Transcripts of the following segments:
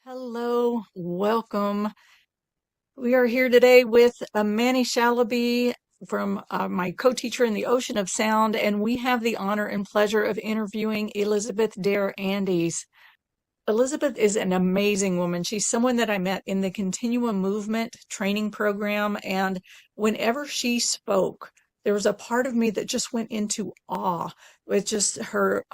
Hello, welcome. We are here today with Manny Shalaby from my co-teacher in the Ocean of Sound, and we have the honor and pleasure of interviewing Elizabeth Dare Andes. Elizabeth is an amazing woman. She's someone that I met in the Continuum Movement training program, and whenever she spoke, there was a part of me that just went into awe with just her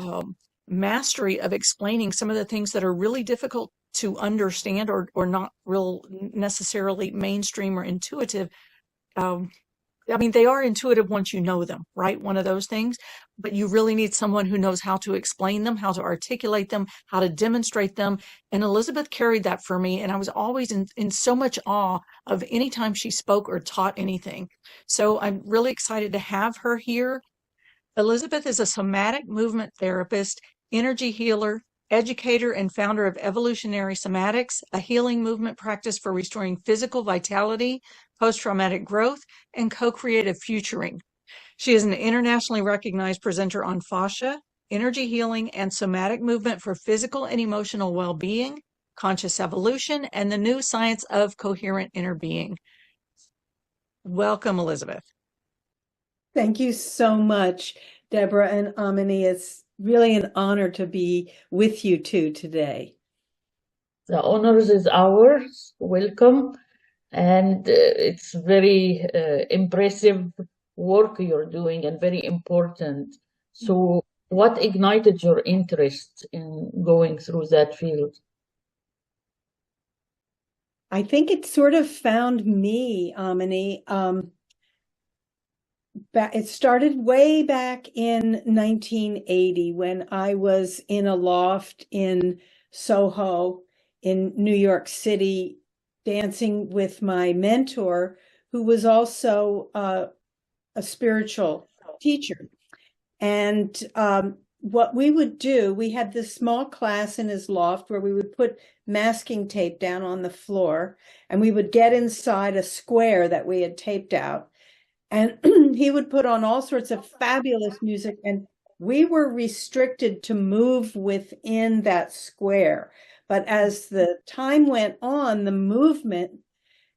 mastery of explaining some of the things that are really difficult to understand or not real necessarily mainstream or intuitive. Um, I mean, they are intuitive once you know them, right? One of those things, but you really need someone who knows how to explain them, how to articulate them, how to demonstrate them. And Elizabeth carried that for me. And I was always in so much awe of any time she spoke or taught anything. So I'm really excited to have her here. Elizabeth is a somatic movement therapist, energy healer, educator, and founder of Evolutionary Somatics, a healing movement practice for restoring physical vitality, post-traumatic growth, and co-creative futuring. She is an internationally recognized presenter on fascia, energy healing, and somatic movement for physical and emotional well-being, conscious evolution, and the new science of coherent inner being. Welcome, Elizabeth. Thank you so much, Deborah and Amini. It's really an honor to be with you two today. The honors is ours. Welcome. And it's very impressive work you're doing and very important. So what ignited your interest in going through that field? I think it sort of found me, Amini. It started way back in 1980 when I was in a loft in Soho in New York City, dancing with my mentor, who was also a spiritual teacher. And what we would do, we had this small class in his loft where we would put masking tape down on the floor, and we would get inside a square that we had taped out. And he would put on all sorts of fabulous music, and we were restricted to move within that square. But as the time went on, the movement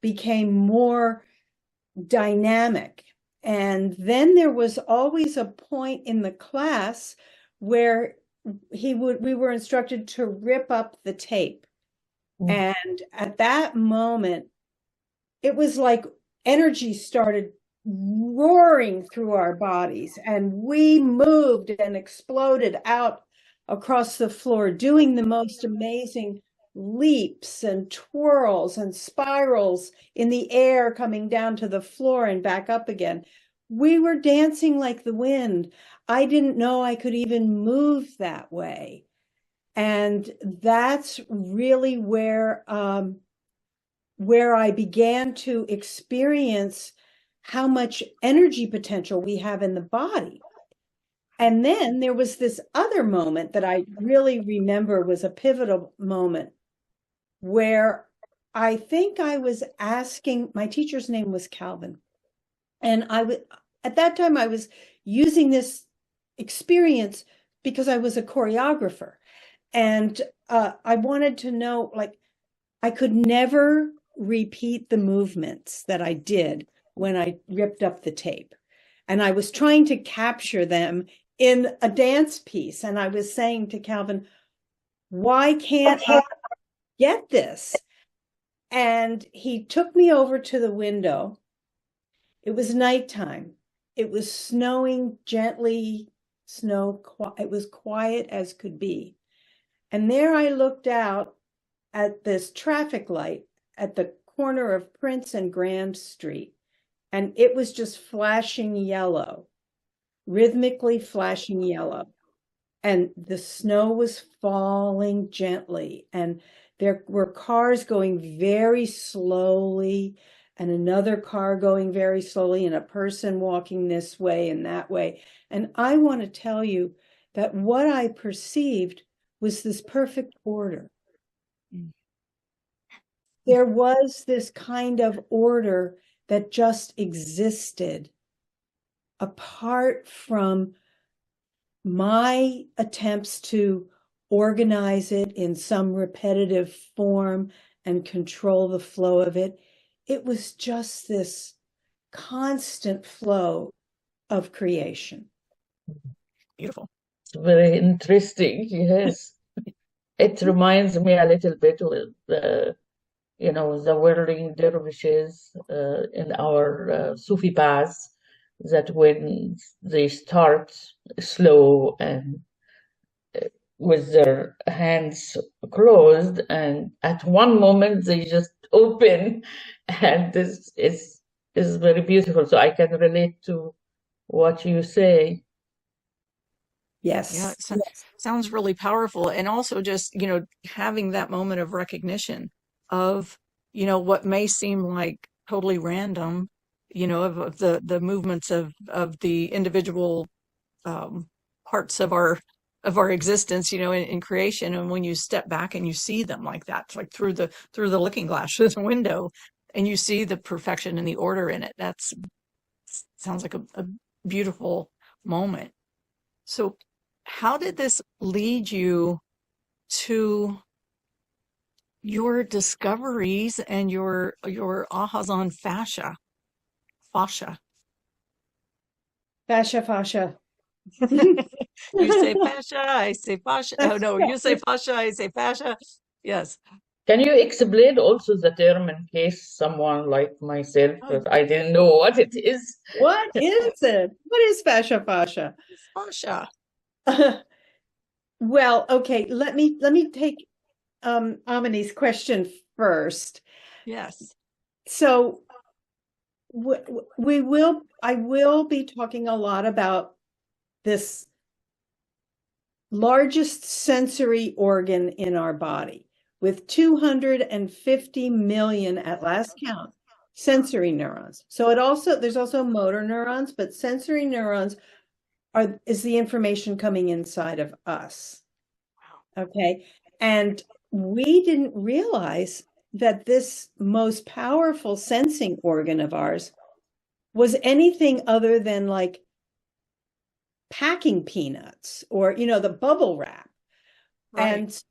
became more dynamic. And then there was always a point in the class where we were instructed to rip up the tape. And at that moment, it was like energy started roaring through our bodies, and we moved and exploded out across the floor, doing the most amazing leaps and twirls and spirals in the air, coming down to the floor and back up again. We were dancing like the wind. I didn't know I could even move that way. And that's really where I began to experience how much energy potential we have in the body. And then there was this other moment that I really remember was a pivotal moment where I think I was asking, my teacher's name was Calvin. And at that time, I was using this experience because I was a choreographer. And I wanted to know, like, I could never repeat the movements that I did when I ripped up the tape. And I was trying to capture them in a dance piece. And I was saying to Calvin, why can't I get this? And he took me over to the window. It was nighttime. It was snowing gently, it was quiet as could be. And there I looked out at this traffic light at the corner of Prince and Grand Street. And it was just flashing yellow, rhythmically flashing yellow. And the snow was falling gently. And there were cars going very slowly, and another car going very slowly, and a person walking this way and that way. And I want to tell you that what I perceived was this perfect order. There was this kind of order that just existed apart from my attempts to organize it in some repetitive form and control the flow of it. It was just this constant flow of creation. Beautiful. Very interesting. Yes. It reminds me a little bit with the, the whirling dervishes in our Sufi path, that when they start slow and with their hands closed, and at one moment they just open, and this is very beautiful. So I can relate to what you say. Yes. Yeah, sounds really powerful. And also just, having that moment of recognition of, what may seem like totally random, of the movements of the individual parts of our existence, in creation. And when you step back and you see them like that, it's like through the looking glass, through the window, and you see the perfection and the order in it. Sounds like a beautiful moment. So how did this lead you to your discoveries and your ahas on fascia? Fascia. Fascia. You say fascia, I say fascia. Oh no, you say fascia, I say fascia. Yes. Can you explain also the term in case someone like myself, Oh, I didn't know what it is? What is it? What is fascia? fascia. Well, okay, let me take Amini's question first. Yes. So I will be talking a lot about this largest sensory organ in our body with 250 million at last count sensory neurons. So there's also motor neurons, but sensory neurons is the information coming inside of us. Okay. And we didn't realize that this most powerful sensing organ of ours was anything other than like packing peanuts or, the bubble wrap. Right. And,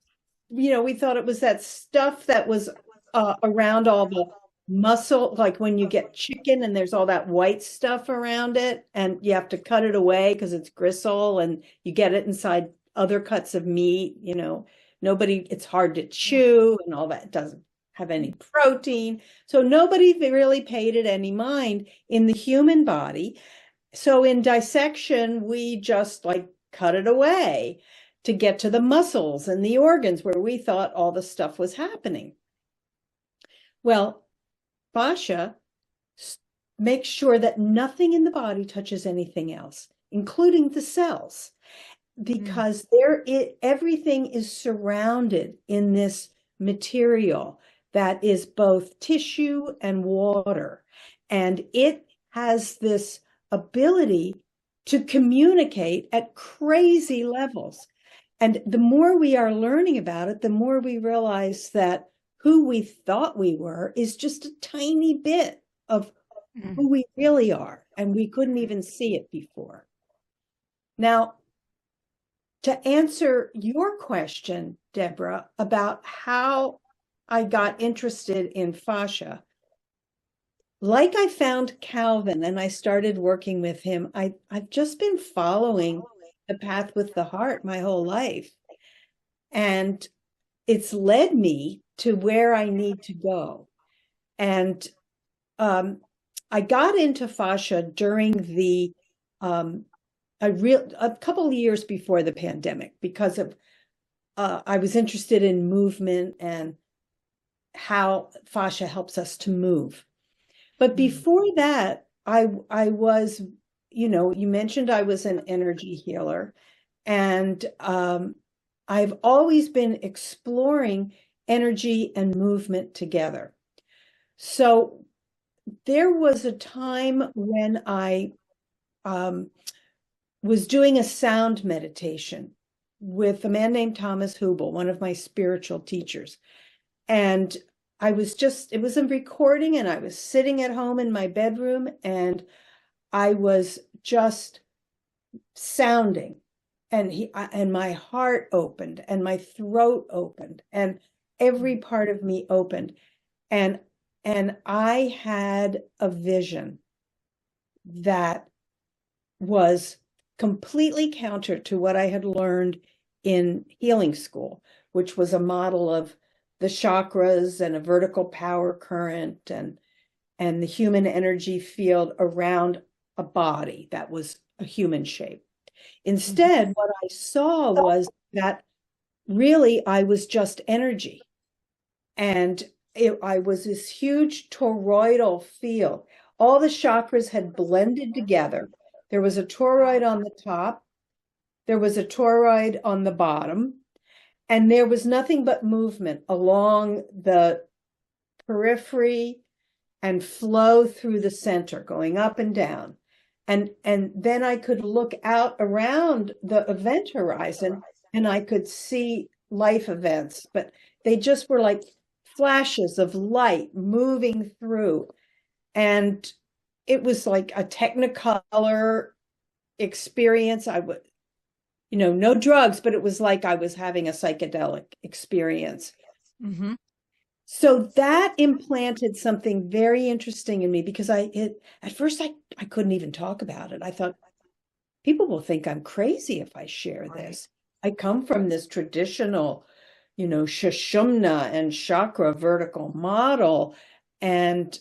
we thought it was that stuff that was around all the muscle, like when you get chicken and there's all that white stuff around it and you have to cut it away because it's gristle and you get it inside other cuts of meat, it's hard to chew and all that. It doesn't have any protein. So nobody really paid it any mind in the human body. So in dissection, we just like cut it away to get to the muscles and the organs where we thought all the stuff was happening. Well, fascia makes sure that nothing in the body touches anything else, including the cells, because everything is surrounded in this material that is both tissue and water. And it has this ability to communicate at crazy levels. And the more we are learning about it, the more we realize that who we thought we were is just a tiny bit of who we really are. And we couldn't even see it before. Now, to answer your question, Deborah, about how I got interested in fascia, like I found Calvin and I started working with him, I've just been following the path with the heart my whole life. And it's led me to where I need to go. And I got into fascia during a couple of years before the pandemic because of I was interested in movement and how fascia helps us to move. But before that, I was, you mentioned I was an energy healer, and I've always been exploring energy and movement together. So there was a time when I was doing a sound meditation with a man named Thomas Hubel, one of my spiritual teachers. And it was a recording, and I was sitting at home in my bedroom, and I was just sounding and my heart opened, and my throat opened, and every part of me opened, and I had a vision that was completely counter to what I had learned in healing school, which was a model of the chakras and a vertical power current and the human energy field around a body that was a human shape. Instead, what I saw was that really I was just energy. And I was this huge toroidal field. All the chakras had blended together. There was a toroid on the top, there was a toroid on the bottom, and there was nothing but movement along the periphery and flow through the center, going up and down. And then I could look out around the event horizon and I could see life events, but they just were like flashes of light moving through. And it was like a technicolor experience. I would, no drugs, but it was like I was having a psychedelic experience. Mm-hmm. So that implanted something very interesting in me, because at first I couldn't even talk about it. I thought, people will think I'm crazy if I share this. I come from this traditional, Sushumna and chakra vertical model. And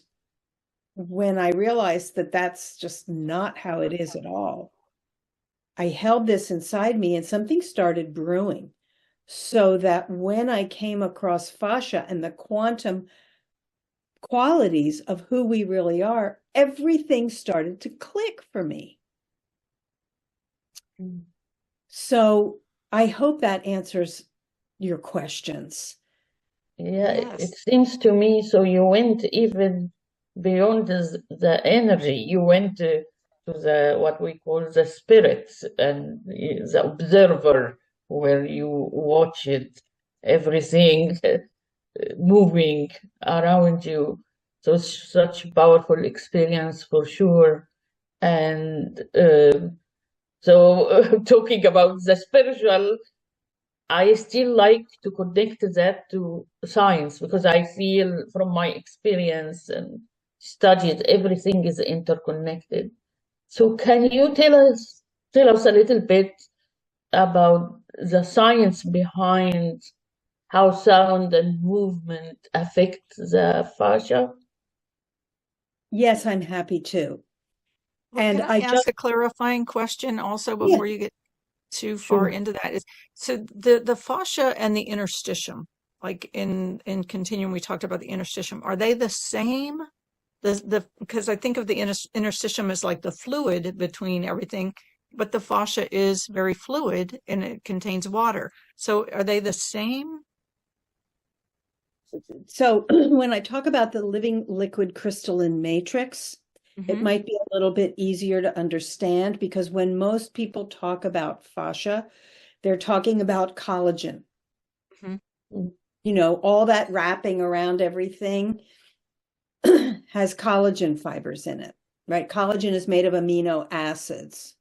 when I realized that that's just not how it is at all, I held this inside me and something started brewing. So that when I came across fascia and the quantum qualities of who we really are, everything started to click for me. So I hope that answers your questions. Yeah, Yes. it seems to me, so you went even beyond the energy. You went to the what we call the spirits and the observer, where you watch it, everything moving around you. So such powerful experience for sure. And so talking about the spiritual, I still like to connect that to science, because I feel from my experience and studied, everything is interconnected. So can you tell us a little bit about the science behind how sound and movement affect the fascia? Yes, I'm happy to. Well, And can I ask a clarifying question also before you get too far into that? So the fascia and the interstitium, like in continuum, we talked about the interstitium. Are they the same? Because I think of the interstitium as like the fluid between everything, but the fascia is very fluid and it contains water. So are they the same? So when I talk about the living liquid crystalline matrix, it might be a little bit easier to understand, because when most people talk about fascia, they're talking about collagen. All that wrapping around everything has collagen fibers in it, right? Collagen is made of amino acids.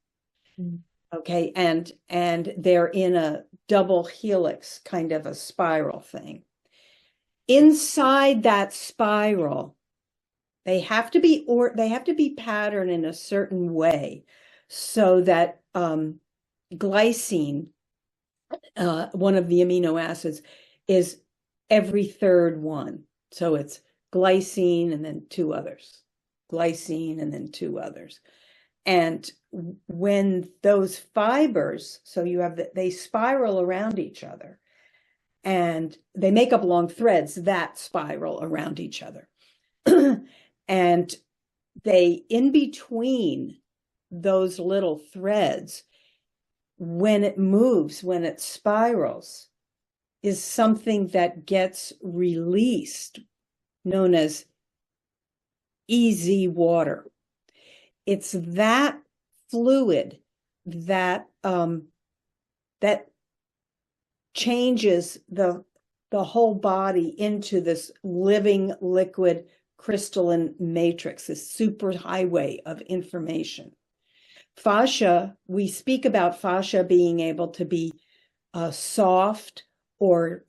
Okay, and they're in a double helix, kind of a spiral thing. Inside that spiral, they have to be patterned in a certain way, so that glycine, one of the amino acids, is every third one. So it's glycine and then two others, glycine and then two others. And when those fibers, so you have they spiral around each other, and they make up long threads that spiral around each other. And they, in between those little threads, when it moves, when it spirals, is something that gets released, known as easy water. It's that fluid that that changes the whole body into this living liquid crystalline matrix, this super highway of information. fascia, we speak about fascia being able to be soft or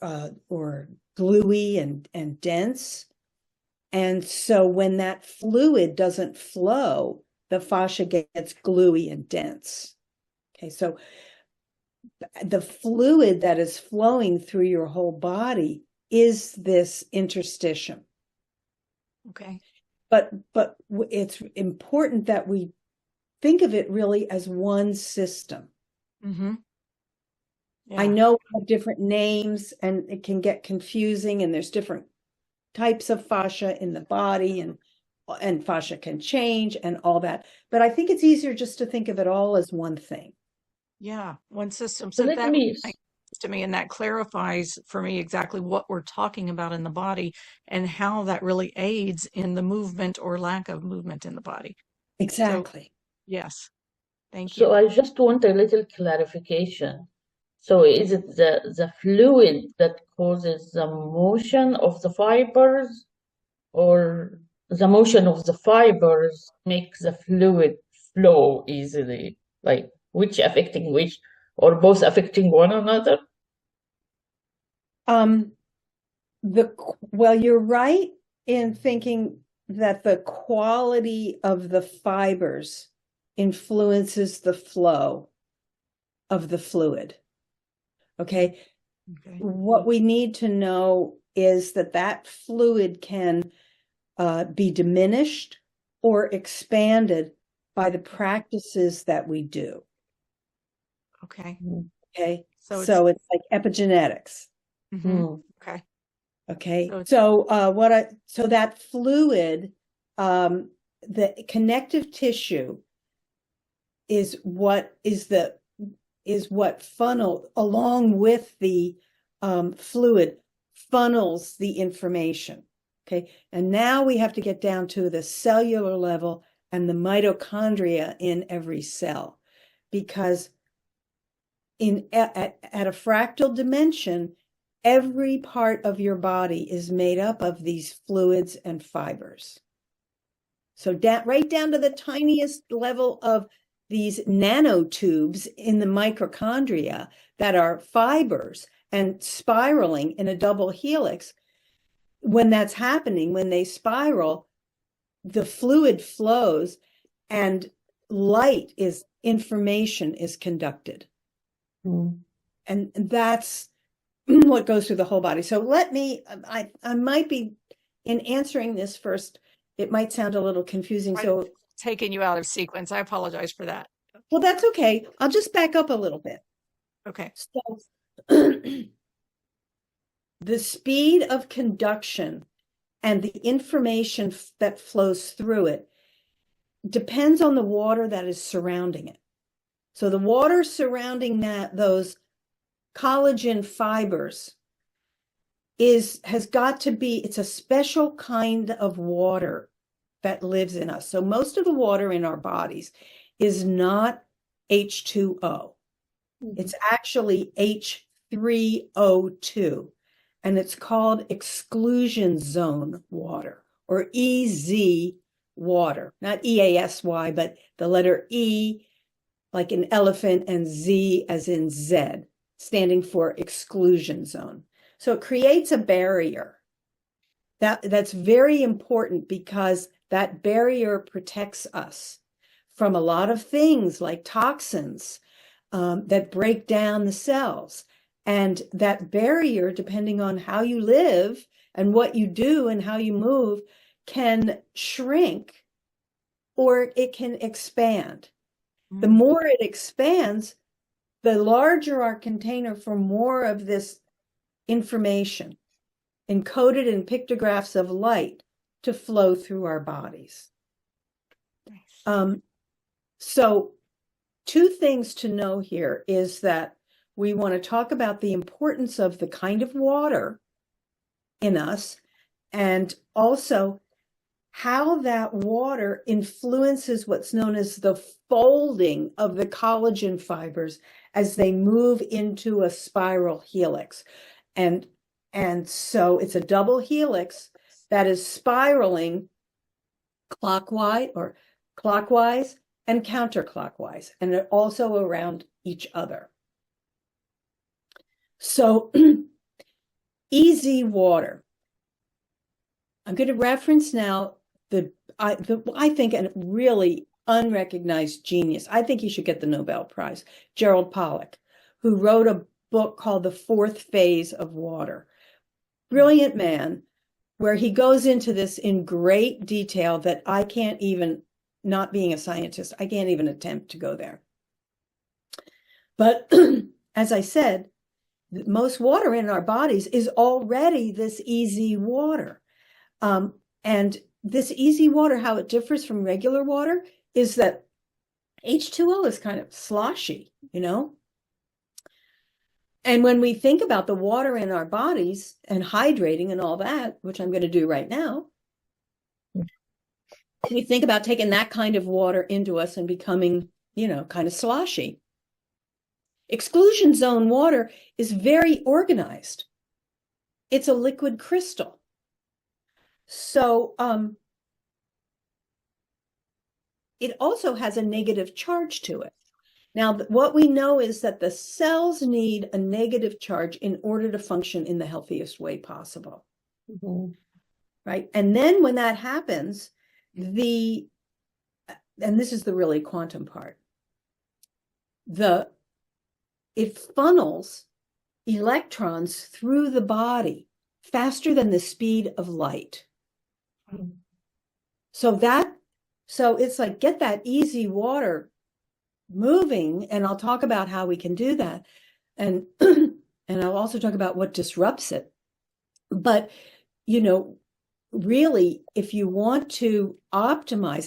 gluey and dense. And so when that fluid doesn't flow, the fascia gets gluey and dense. Okay, so the fluid that is flowing through your whole body is this interstitium. Okay. But it's important that we think of it really as one system. Mm-hmm. Yeah. I know we have different names and it can get confusing, and there's different types of fascia in the body, and fascia can change and all that. But I think it's easier just to think of it all as one thing. Yeah, one system. So So let that me, makes sense to me, and that clarifies for me exactly what we're talking about in the body and how that really aids in the movement or lack of movement in the body. So, Exactly. yes, thank so you. I just want a little clarification. So is it the fluid that causes the motion of the fibers, or the motion of the fibers makes the fluid flow easily? Like which affecting which, or both affecting one another? Well, you're right in thinking that the quality of the fibers influences the flow of the fluid. Okay. Okay. What we need to know is that fluid can be diminished or expanded by the practices that we do. Okay. Okay. So So it's like epigenetics. okay. Okay. So So that fluid, the connective tissue is what funnel along with the fluid funnels the information. Okay. And now we have to get down to the cellular level and the mitochondria in every cell, because at a fractal dimension, every part of your body is made up of these fluids and fibers. So right down to the tiniest level of these nanotubes in the mitochondria that are fibers and spiraling in a double helix. When that's happening, when they spiral, the fluid flows and information is conducted. And that's what goes through the whole body. So I might be, in answering this first, it might sound a little confusing. So taking you out of sequence. I apologize for that. well, that's okay. I'll just back up a little bit. Okay. So the speed of conduction and the information that flows through it depends on the water that is surrounding it. So the water surrounding those collagen fibers has got to be, it's a special kind of water that lives in us. So most of the water in our bodies is not H2O. It's actually H3O2, and it's called exclusion zone water, or EZ water, not EASY, but the letter E like an elephant and Z as in Z, standing for exclusion zone. So it creates a barrier. That's very important, because that barrier protects us from a lot of things like toxins that break down the cells. And that barrier, depending on how you live and what you do and how you move, can shrink or it can expand. The more it expands, the larger our container for more of this information encoded in pictographs of light to flow through our bodies. So two things to know here is that we want to talk about the importance of the kind of water in us, and also how that water influences what's known as the folding of the collagen fibers as they move into a spiral helix. And so it's a double helix that is spiraling clockwise and counterclockwise, and also around each other. So easy water. I'm going to reference now I think a really unrecognized genius. I think he should get the Nobel Prize, Gerald Pollack, who wrote a book called The Fourth Phase of Water. Brilliant man, where he goes into this in great detail that I can't even, not being a scientist, I can't even attempt to go there. But as I said, most water in our bodies is already this easy water. And this easy water, how it differs from regular water is that H2O is kind of sloshy, you know? And when we think about the water in our bodies and hydrating and all that, which I'm going to do right now, we think about taking that kind of water into us and becoming, you know, kind of sloshy. Exclusion zone water is very organized. It's a liquid crystal. So it also has a negative charge to it. Now, what we know is that the cells need a negative charge in order to function in the healthiest way possible. Mm-hmm. Right? And then when that happens, and this is the really quantum part, it funnels electrons through the body faster than the speed of light. Mm-hmm. So it's like, get that easy water moving, and I'll talk about how we can do that. And I'll also talk about what disrupts it. But, you know, really, if you want to optimize,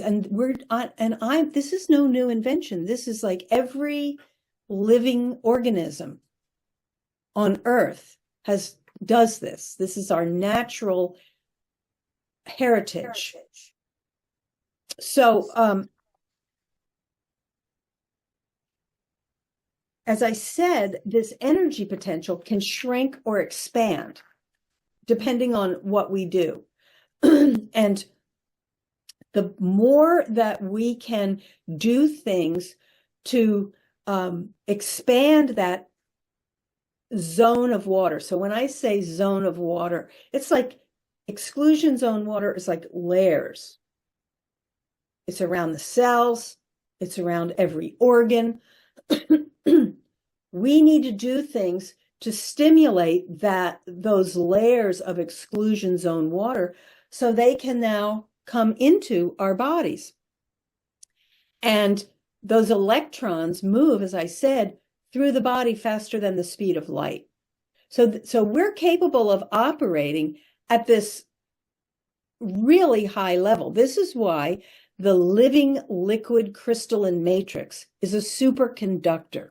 this is no new invention. This is like every living organism on Earth does this. This is our natural heritage. So, as I said, this energy potential can shrink or expand depending on what we do. And the more that we can do things to expand that zone of water. So when I say zone of water, it's like exclusion zone water is like layers. It's around the cells. It's around every organ. We need to do things to stimulate those layers of exclusion zone water so they can now come into our bodies. And those electrons move, as I said, through the body faster than the speed of light. So we're capable of operating at this really high level. This is why the living liquid crystalline matrix is a superconductor.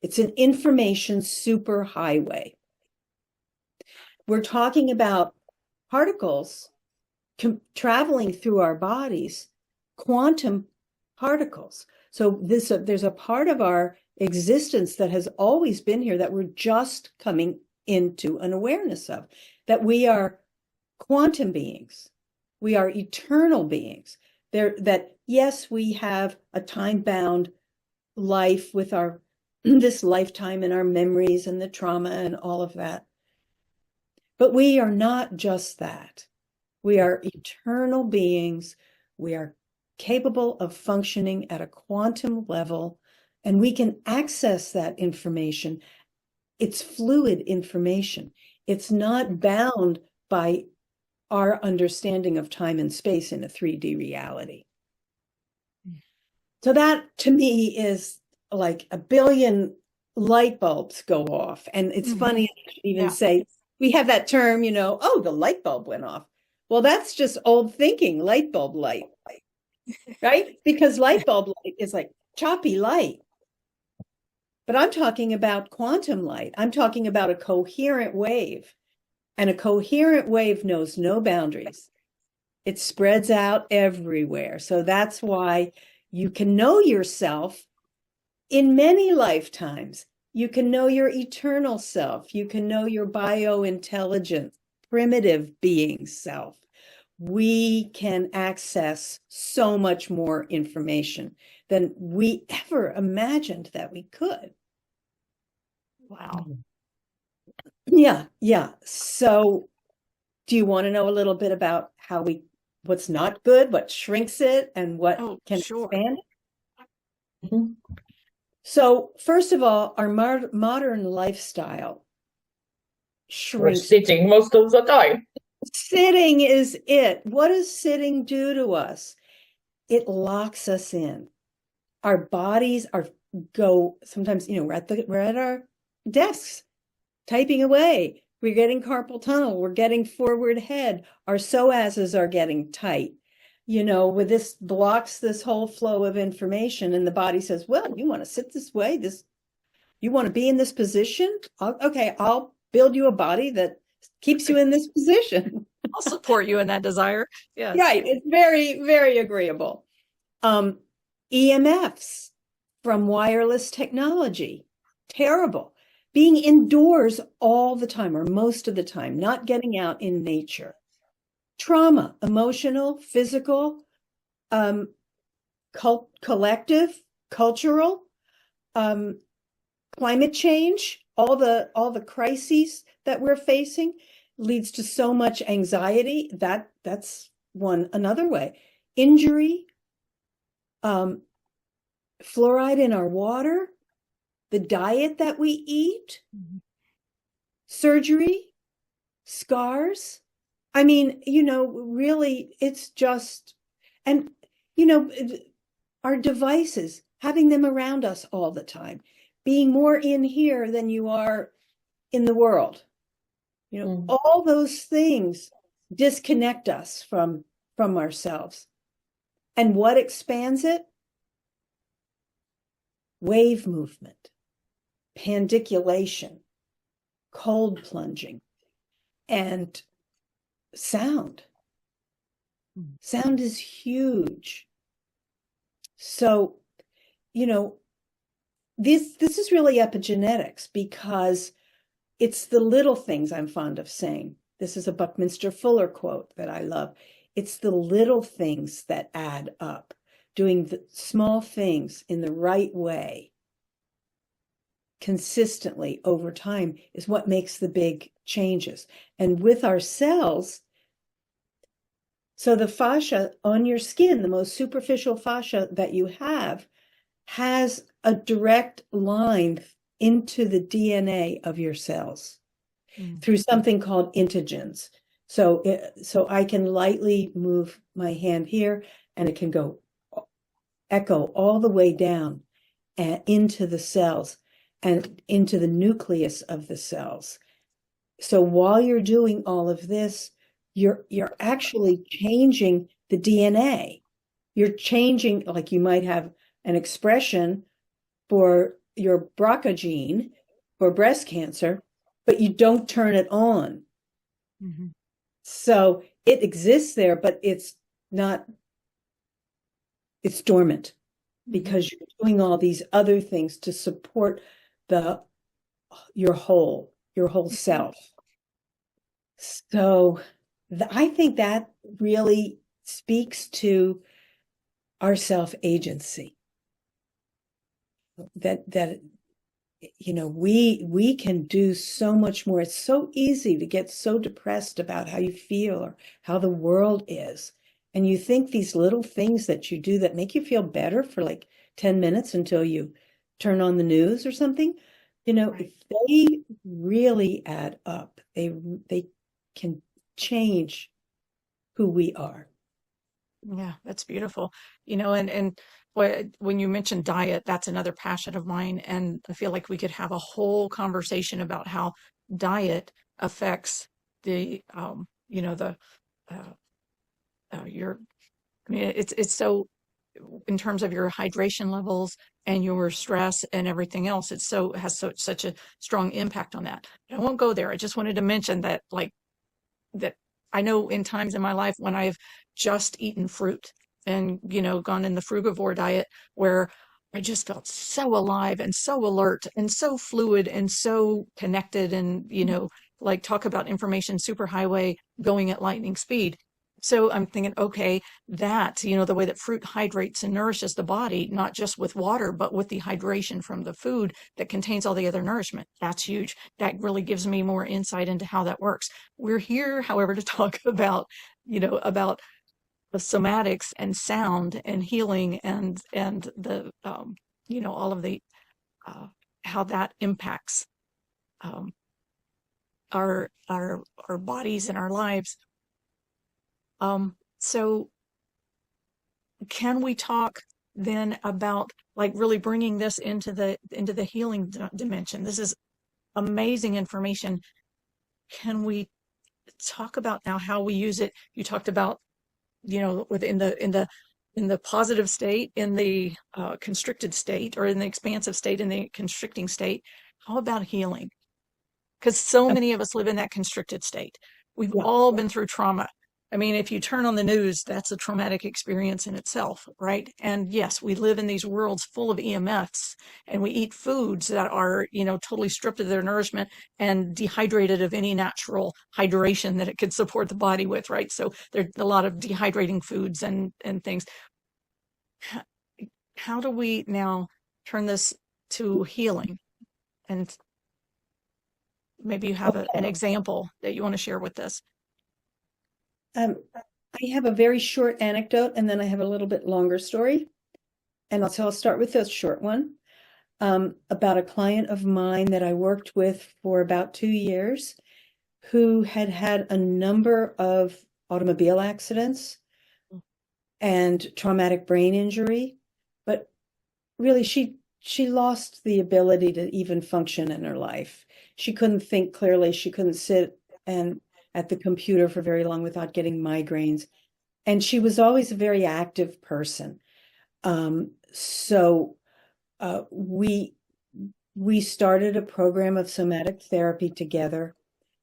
It's an information superhighway. We're talking about particles traveling through our bodies, quantum particles. So there's a part of our existence that has always been here that we're just coming into an awareness of, that we are quantum beings. We are eternal beings. That yes, we have a time-bound life with this lifetime and our memories and the trauma and all of that. But we are not just that. We are eternal beings. We are capable of functioning at a quantum level, and we can access that information. It's fluid information. It's not bound by our understanding of time and space in a 3D reality. So that, to me, is like a billion light bulbs go off. And it's funny to even say, we have that term, you know, oh, the light bulb went off. Well, that's just old thinking, light bulb light, right? Because light bulb light is like choppy light. But I'm talking about quantum light. I'm talking about a coherent wave. And a coherent wave knows no boundaries. It spreads out everywhere. So that's why you can know yourself in many lifetimes. You can know your eternal self. You can know your biointelligent, primitive being self. we can access so much more information than we ever imagined that we could. Wow. Yeah. So do you want to know a little bit about what's not good, what shrinks it, and what can Sure. expand it? Mm-hmm. So first of all, our modern lifestyle shrinks. We're sitting most of the time. Sitting is it. What does sitting do to us? It locks us in. Our bodies sometimes, we're at our desks typing away. We're getting carpal tunnel. We're getting forward head. Our psoases are getting tight. With this blocks this whole flow of information, and the body says, well, you want to sit this way? You want to be in this position? Okay, I'll build you a body that keeps you in this position. I'll support you in that desire. Yes. Right. It's very, very agreeable. EMFs from wireless technology. Terrible. Being indoors all the time or most of the time, not getting out in nature. Trauma, emotional, physical, collective, cultural, climate change, all the crises that we're facing leads to so much anxiety. That's another way. Injury, fluoride in our water, the diet that we eat, surgery, scars. I mean, really, it's just, and, our devices, having them around us all the time, being more in here than you are in the world. All those things disconnect us from ourselves. And what expands it? Wave movement, pandiculation, cold plunging, and sound. Sound is huge. So, this is really epigenetics, because it's the little things. I'm fond of saying. This is a Buckminster Fuller quote that I love. It's the little things that add up. Doing the small things in the right way consistently over time is what makes the big changes. And with our cells, so the fascia on your skin, the most superficial fascia that you have, has a direct line into the DNA of your cells through something called integens. So I can lightly move my hand here, and it can echo all the way down and into the cells and into the nucleus of the cells. So while you're doing all of this, you're actually changing the DNA. You're changing, like you might have an expression for your BRCA gene for breast cancer, but you don't turn it on. Mm-hmm. So it exists there, but it's dormant, because you're doing all these other things to support your whole self. So I think that really speaks to our self-agency. That we can do so much more. It's so easy to get so depressed about how you feel or how the world is. And you think these little things that you do that make you feel better for like 10 minutes until you turn on the news or something, they really add up. They can change who we are. Yeah, that's beautiful. And when you mentioned diet, that's another passion of mine. And I feel like we could have a whole conversation about how diet affects it's so, in terms of your hydration levels and your stress and everything else, has such a strong impact on that. I won't go there. I just wanted to mention that, that I know in times in my life when I've just eaten fruit and, gone in the frugivore diet, where I just felt so alive and so alert and so fluid and so connected, and, talk about information superhighway going at lightning speed. So I'm thinking, okay, that, the way that fruit hydrates and nourishes the body, not just with water, but with the hydration from the food that contains all the other nourishment. That's huge. That really gives me more insight into how that works. We're here, however, to talk about the somatics and sound and healing and the, all of the, uh, how that impacts, um, our bodies and our lives. So can we talk then about like really bringing this into the healing dimension? This is amazing information. Can we talk about now how we use it? You talked about, within the positive state, in the constricted state, or in the expansive state, in the constricting state. How about healing? Because so many of us live in that constricted state. We've all been through trauma. I mean, if you turn on the news, that's a traumatic experience in itself, right? And yes, we live in these worlds full of EMFs, and we eat foods that are, totally stripped of their nourishment and dehydrated of any natural hydration that it could support the body with, right? So there's a lot of dehydrating foods and things. How do we now turn this to healing? And maybe you have an example that you want to share with us. I have a very short anecdote, and then I have a little bit longer story. And I'll start with the short one, about a client of mine that I worked with for about 2 years, who had had a number of automobile accidents and traumatic brain injury, but really she lost the ability to even function in her life. She couldn't think clearly. She couldn't sit and at the computer for very long without getting migraines. And she was always a very active person. So we started a program of somatic therapy together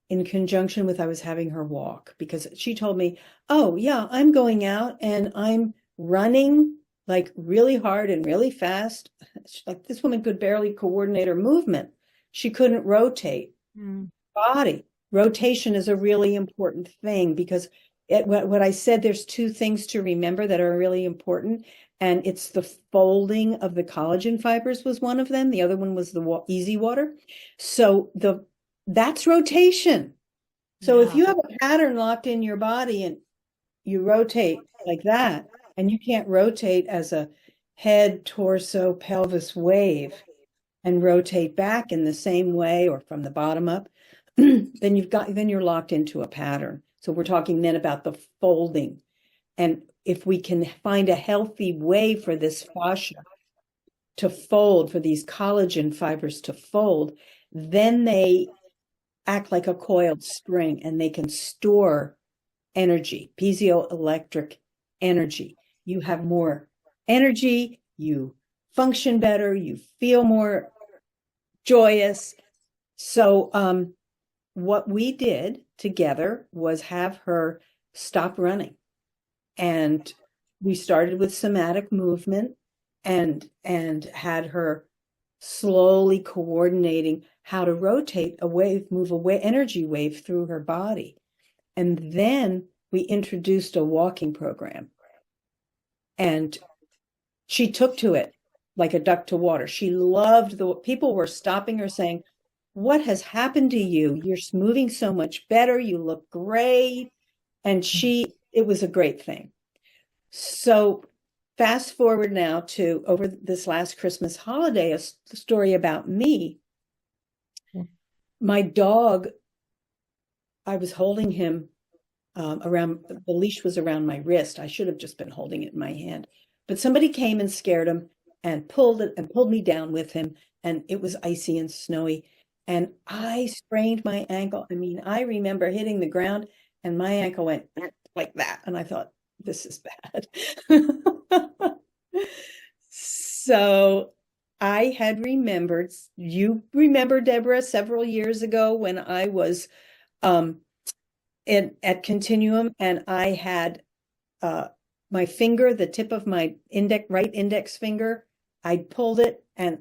in conjunction with, I was having her walk, because she told me, oh yeah, I'm going out and I'm running like really hard and really fast. Like, this woman could barely coordinate her movement. She couldn't rotate body. Rotation is a really important thing, because what I said, there's 2 things to remember that are really important. And it's the folding of the collagen fibers was one of them. The other one was the easy water. So that's rotation. So if you have a pattern locked in your body and you rotate like that, and you can't rotate as a head, torso, pelvis wave and rotate back in the same way or from the bottom up, then you're locked into a pattern. So we're talking then about the folding. And if we can find a healthy way for this fascia to fold, for these collagen fibers to fold, then they act like a coiled spring and they can store energy, piezoelectric energy. You have more energy, you function better, you feel more joyous. So what we did together was have her stop running. And we started with somatic movement and had her slowly coordinating how to rotate a wave, move a energy wave through her body. And then we introduced a walking program. And she took to it like a duck to water. She loved people were stopping her saying, what has happened to you? You're moving so much better. You look great. And it was a great thing. So fast forward now to over this last Christmas holiday, a story about me. My dog, I was holding him around, the leash was around my wrist. I should have just been holding it in my hand. But somebody came and scared him and pulled me down with him. And it was icy and snowy. And I sprained my ankle. I mean, I remember hitting the ground and my ankle went like that. And I thought, this is bad. So I had remembered, you remember, Deborah, several years ago when I was at Continuum, and I had my finger, the tip of my right index finger, I pulled it and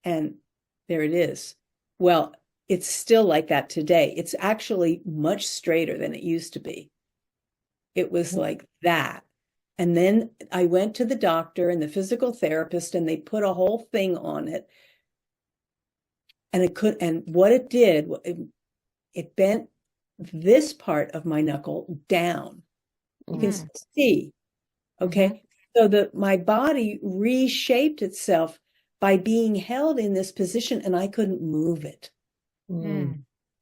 there it is. Well, it's still like that today. It's actually much straighter than it used to be. It was like that. And then I went to the doctor and the physical therapist, and they put a whole thing on it. And what it did, it bent this part of my knuckle down. You can see, okay? So my body reshaped itself by being held in this position, and I couldn't move it.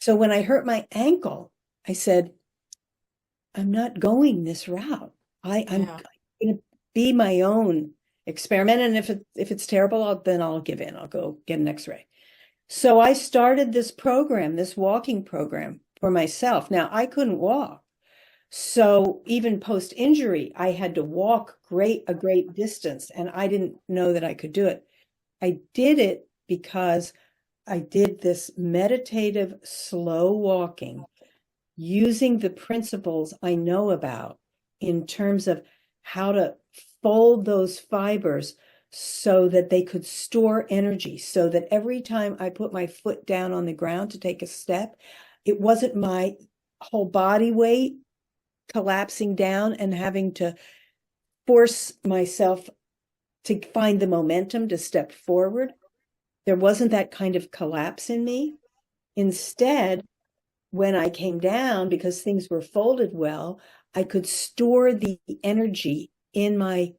So when I hurt my ankle, I said, I'm not going this route. I'm going to be my own experiment. And if it's terrible, then I'll give in. I'll go get an x-ray. So I started this program, this walking program for myself. Now, I couldn't walk. So even post-injury, I had to walk a great distance, and I didn't know that I could do it. I did it because I did this meditative, slow walking using the principles I know about in terms of how to fold those fibers so that they could store energy, so that every time I put my foot down on the ground to take a step, it wasn't my whole body weight collapsing down and having to force myself to find the momentum to step forward. There wasn't that kind of collapse in me. Instead, when I came down, because things were folded well, I could store the energy in my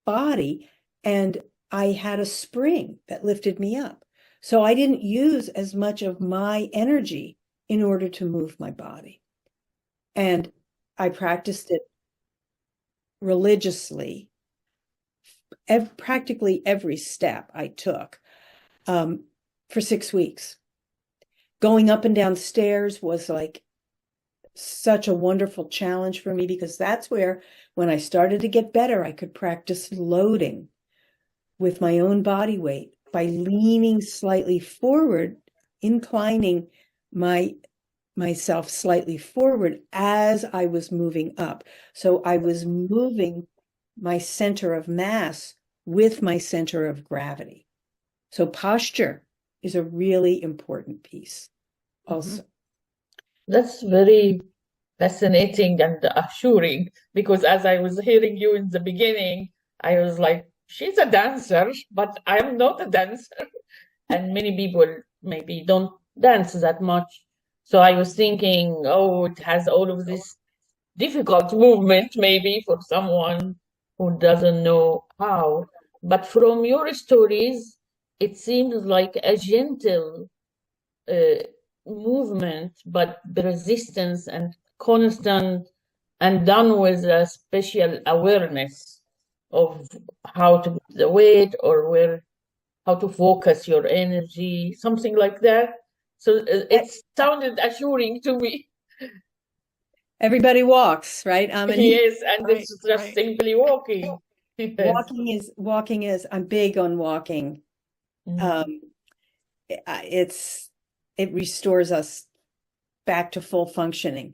body, and I had a spring that lifted me up. So I didn't use as much of my energy in order to move my body. And I practiced it religiously, practically every step I took for 6 weeks. Going up and down stairs was like such a wonderful challenge for me, because that's where, when I started to get better, I could practice loading with my own body weight by leaning slightly forward, inclining myself slightly forward as I was moving up. So I was moving my center of mass with my center of gravity. So posture is a really important piece also. That's very fascinating and assuring, because as I was hearing you in the beginning, I was like, she's a dancer, but I'm not a dancer. And many people maybe don't dance that much. So I was thinking, oh, it has all of this difficult movement maybe for someone who doesn't know how. But from your stories, it seems like a gentle movement, but the resistance and constant, and done with a special awareness of how to put the weight, or how to focus your energy, something like that. So it sounded assuring to me. Everybody walks, right? Yes, and it's just simply walking. Yes. Walking is, I'm big on walking. It restores us back to full functioning.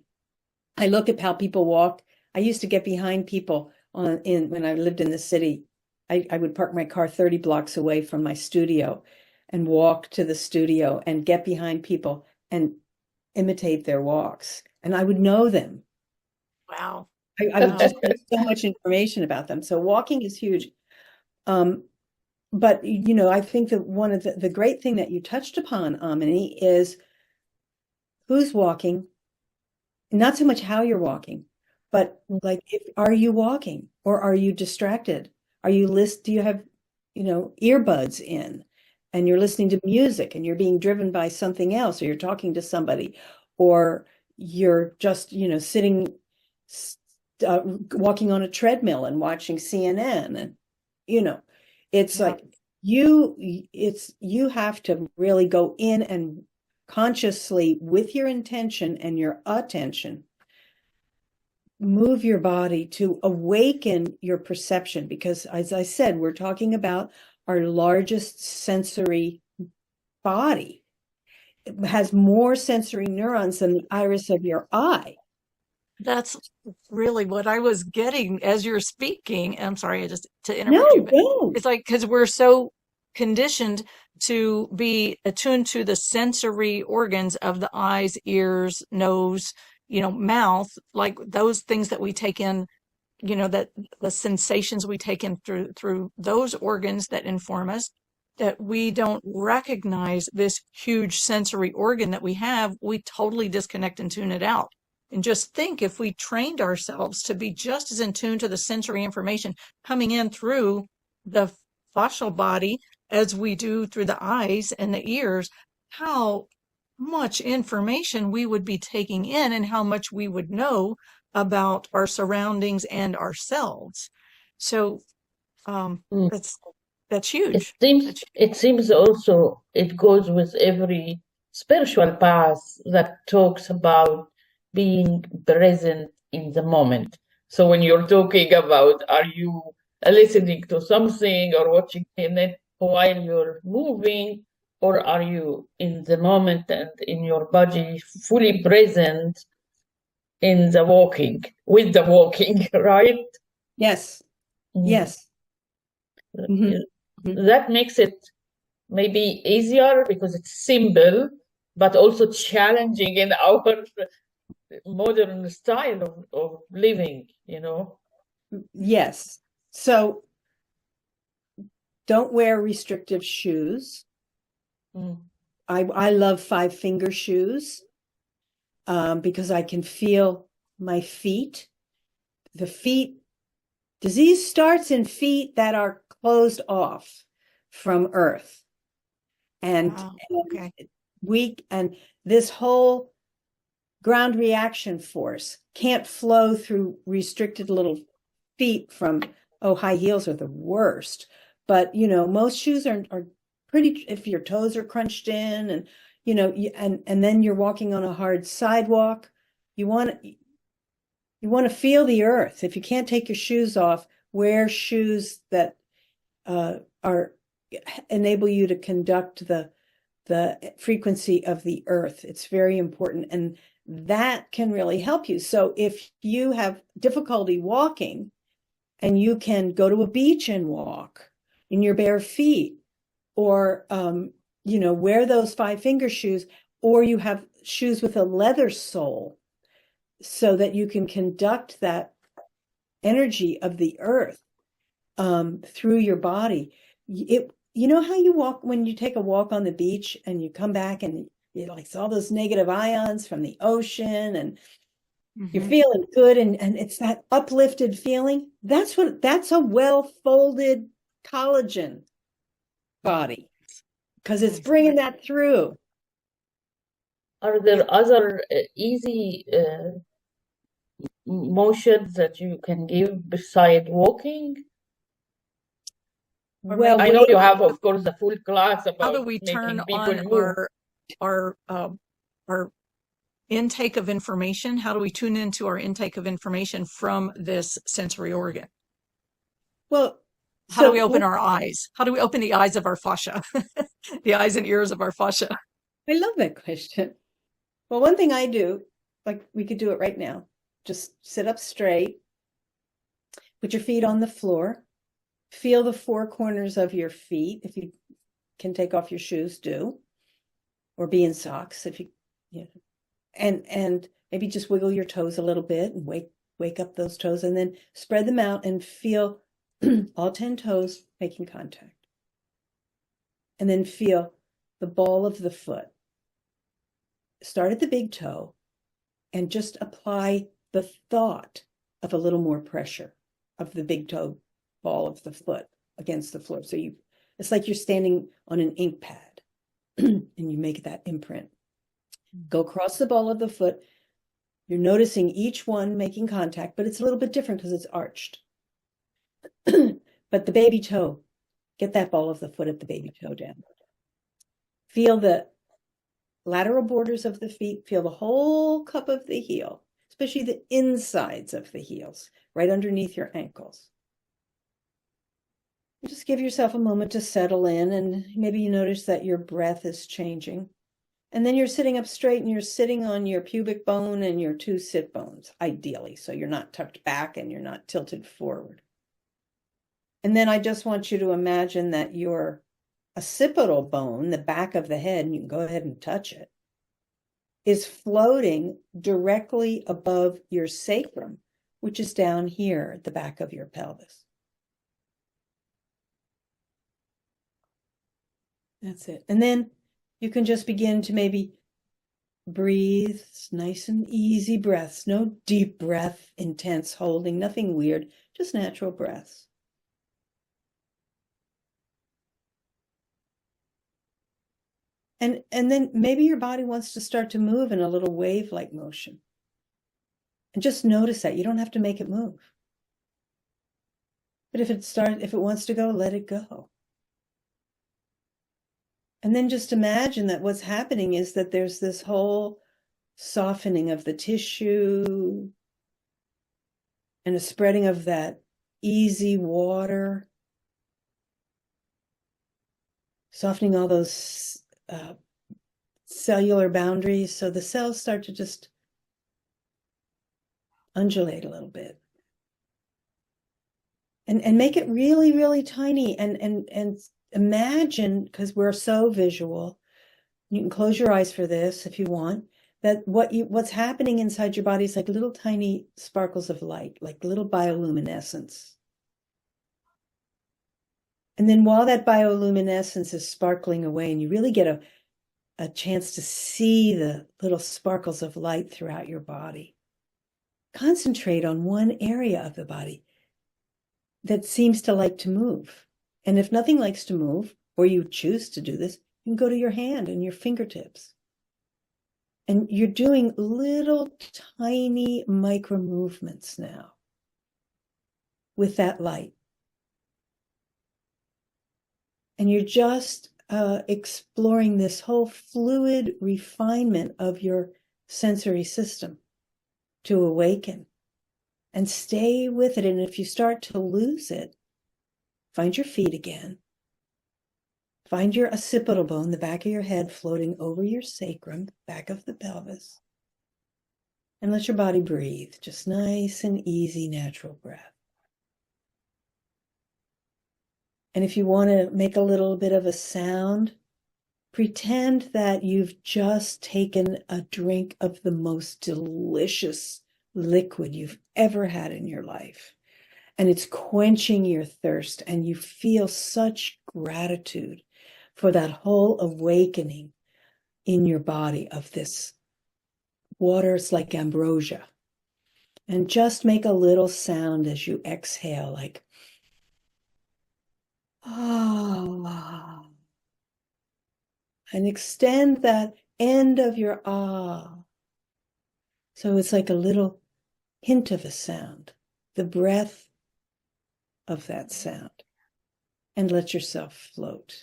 I look at how people walk. I used to get behind people when I lived in the city. I would park my car 30 blocks away from my studio and walk to the studio and get behind people and imitate their walks. And I would know them. Wow. I would just get so much information about them. So walking is huge. But, I think that one of the great thing that you touched upon, Amini, is who's walking, not so much how you're walking, but like, are you walking, or are you distracted? Do you have, earbuds in, and you're listening to music, and you're being driven by something else, or you're talking to somebody, or you're just, sitting, walking on a treadmill and watching CNN, and, it's like you have to really go in and consciously, with your intention and your attention, move your body to awaken your perception. Because, as I said, we're talking about our largest sensory body. It has more sensory neurons than the iris of your eye. That's really what I was getting as you're speaking. I'm sorry, just to interrupt you, but it's like, because we're so conditioned to be attuned to the sensory organs of the eyes, ears, nose, mouth, like those things that we take in, that the sensations we take in through those organs that inform us, that we don't recognize this huge sensory organ that we have, we totally disconnect and tune it out. And just think, if we trained ourselves to be just as in tune to the sensory information coming in through the fascial body as we do through the eyes and the ears, how much information we would be taking in and how much we would know about our surroundings and ourselves. So that's huge. It seems also it goes with every spiritual path that talks about being present in the moment. So when you're talking about, are you listening to something or watching it while you're moving, or are you in the moment and in your body fully present in the walking, with the walking, right? Yes. Yes. That makes it maybe easier because it's simple, but also challenging in our modern style of living, Yes. So don't wear restrictive shoes. I love 5-finger shoes because I can feel my feet. The feet, disease starts in feet that are closed off from earth. And, and this whole ground reaction force can't flow through restricted little feet from, high heels are the worst. But, most shoes are pretty, if your toes are crunched in and, and then you're walking on a hard sidewalk, you want to feel the earth. If you can't take your shoes off, wear shoes that enable you to conduct the frequency of the earth. It's very important. And that can really help you. So if you have difficulty walking and you can go to a beach and walk in your bare feet, or, wear those 5-finger shoes, or you have shoes with a leather sole so that you can conduct that energy of the earth through your body. You know how you walk when you take a walk on the beach and you come back and you like all those negative ions from the ocean and you're feeling good and it's that uplifted feeling. That's a well-folded collagen body because it's bringing that through. Are there other easy motions that you can give beside walking? Well, I know you have, of course, the full class about how do we turn on our intake of information? How do we tune into our intake of information from this sensory organ? Well, how do we open our eyes? How do we open the eyes of our fascia? The eyes and ears of our fascia. I love that question. Well, one thing I do, like we could do it right now, just sit up straight, put your feet on the floor. Feel the 4 corners of your feet. If you can take off your shoes, do, or be in socks if you, and maybe just wiggle your toes a little bit and wake up those toes, and then spread them out and feel all 10 toes making contact. And then feel the ball of the foot. Start at the big toe and just apply the thought of a little more pressure of the big toe ball of the foot against the floor. So it's like you're standing on an ink pad and you make that imprint. Go across the ball of the foot. You're noticing each one making contact, but it's a little bit different because it's arched. But the baby toe, get that ball of the foot at the baby toe down. Feel the lateral borders of the feet. Feel the whole cup of the heel, especially the insides of the heels, right underneath your ankles. Just give yourself a moment to settle in, and maybe you notice that your breath is changing. And then you're sitting up straight and you're sitting on your pubic bone and your 2 sit bones, ideally. So you're not tucked back and you're not tilted forward. And then I just want you to imagine that your occipital bone, the back of the head, and you can go ahead and touch it, is floating directly above your sacrum, which is down here at the back of your pelvis. That's it. And then you can just begin to maybe breathe, nice and easy breaths, no deep breath, intense holding, nothing weird, just natural breaths. And then maybe your body wants to start to move in a little wave-like motion. And just notice that. You don't have to make it move. But if it wants to go, let it go. And then just imagine that what's happening is that there's this whole softening of the tissue and a spreading of that easy water, softening all those cellular boundaries, so the cells start to just undulate a little bit. And make it really, really tiny, and imagine, because we're so visual, you can close your eyes for this if you want, that what's happening inside your body is like little tiny sparkles of light, like little bioluminescence. And then while that bioluminescence is sparkling away, and you really get a chance to see the little sparkles of light throughout your body, concentrate on one area of the body that seems to like to move. And if nothing likes to move, or you choose to do this, you can go to your hand and your fingertips. And you're doing little tiny micro movements now with that light. And you're just exploring this whole fluid refinement of your sensory system to awaken. And stay with it. And if you start to lose it, find your feet again. Find your occipital bone, the back of your head, floating over your sacrum, back of the pelvis. And let your body breathe. Just nice and easy, natural breath. And if you want to make a little bit of a sound, pretend that you've just taken a drink of the most delicious liquid you've ever had in your life. And it's quenching your thirst, and you feel such gratitude for that whole awakening in your body of this water. It's like ambrosia. And just make a little sound as you exhale, like, ah. And extend that end of your ah. So it's like a little hint of a sound, the breath of that sound. And let yourself float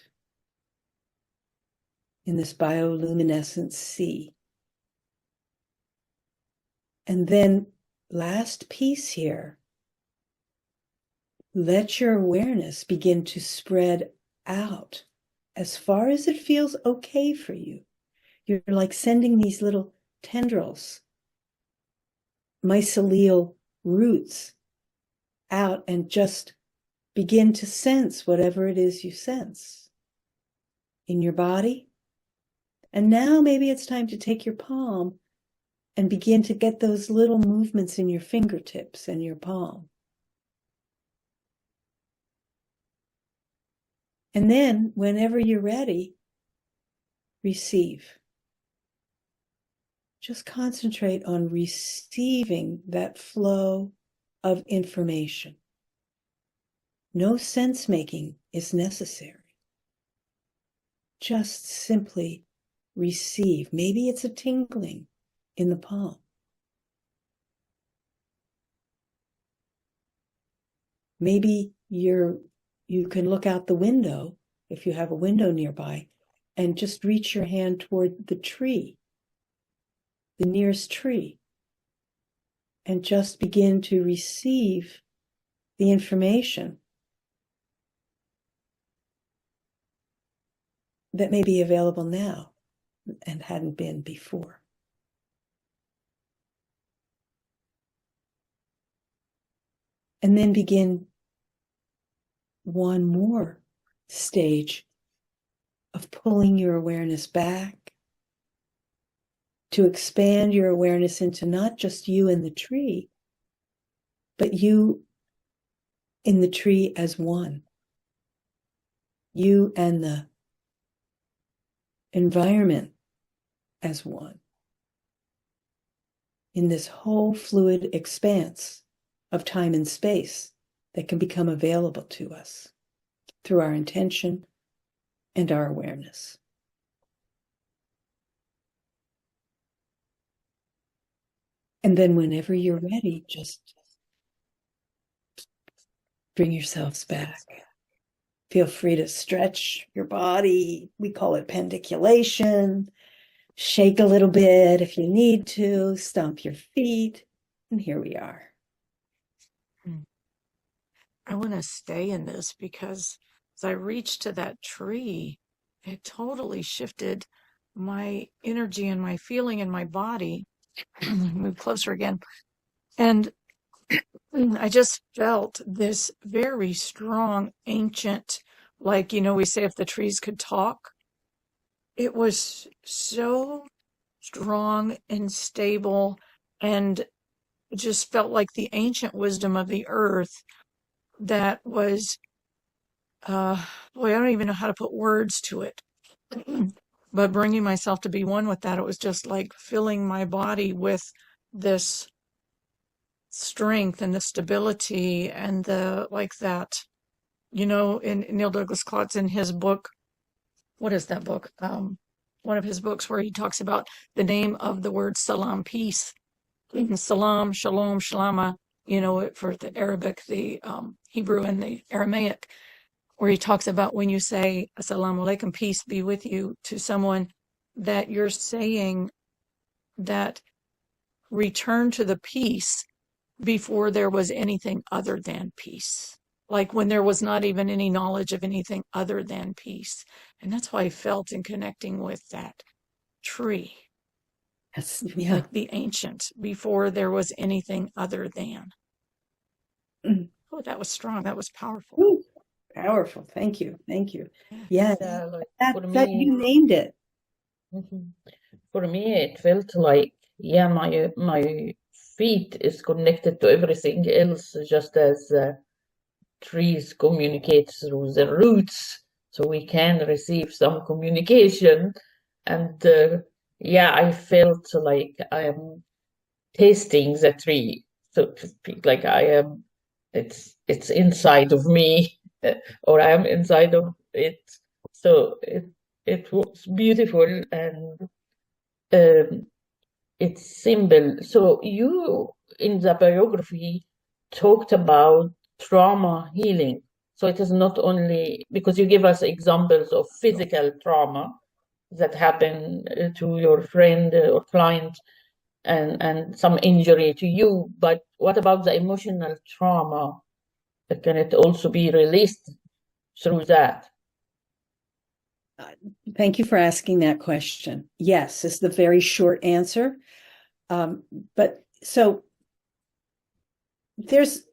in this bioluminescent sea. And then last piece here, let your awareness begin to spread out as far as it feels okay for you. You're like sending these little tendrils, mycelial roots out, and just begin to sense whatever it is you sense in your body. And now maybe it's time to take your palm and begin to get those little movements in your fingertips and your palm. And then, whenever you're ready, receive. Just concentrate on receiving that flow of information. No sense making is necessary. Just simply receive. Maybe it's a tingling in the palm. Maybe you can look out the window, if you have a window nearby, and just reach your hand toward the tree, the nearest tree, and just begin to receive the information that may be available now and hadn't been before. And then begin one more stage of pulling your awareness back to expand your awareness into not just you and the tree, but you in the tree as one. You and the environment as one. In this whole fluid expanse of time and space that can become available to us through our intention and our awareness. And then whenever you're ready, just bring yourselves back. Feel free to stretch your body. We call it pendiculation. Shake a little bit if you need to. Stomp your feet. And here we are. I want to stay in this because as I reached to that tree, it totally shifted my energy and my feeling in my body. Move closer again. And I just felt this very strong, ancient, like, we say if the trees could talk. It was so strong and stable, and it just felt like the ancient wisdom of the earth that was, boy, I don't even know how to put words to it. But bringing myself to be one with that, it was just like filling my body with this strength and the stability and the like that, in Neil Douglas Klotz in his book, what is that book? One of his books where he talks about the name of the word salam, peace. Salam, shalom, shalama, for the Arabic, the Hebrew and the Aramaic, where he talks about when you say assalamu alaikum, peace be with you, to someone, that you're saying that return to the peace before there was anything other than peace. Like when there was not even any knowledge of anything other than peace. And that's why I felt in connecting with that tree. Yes, yeah. Like the ancient, before there was anything other than. Oh, that was strong. That was powerful. Ooh, powerful. Thank you. Thank you. Yes. Yeah, Like that you named it. For me, it felt like, my feet is connected to everything else, just as trees communicate through the roots, so we can receive some communication. And I felt like I am tasting the tree, so to speak, like it's inside of me, or I am inside of it. So it was beautiful, and it's simple. So you, in the biography, talked about trauma healing. So it is not only, because you give us examples of physical trauma that happened to your friend or client, and some injury to you, but what about the emotional trauma? Can it also be released through that? Thank you for asking that question. Yes, is the very short answer. But so there's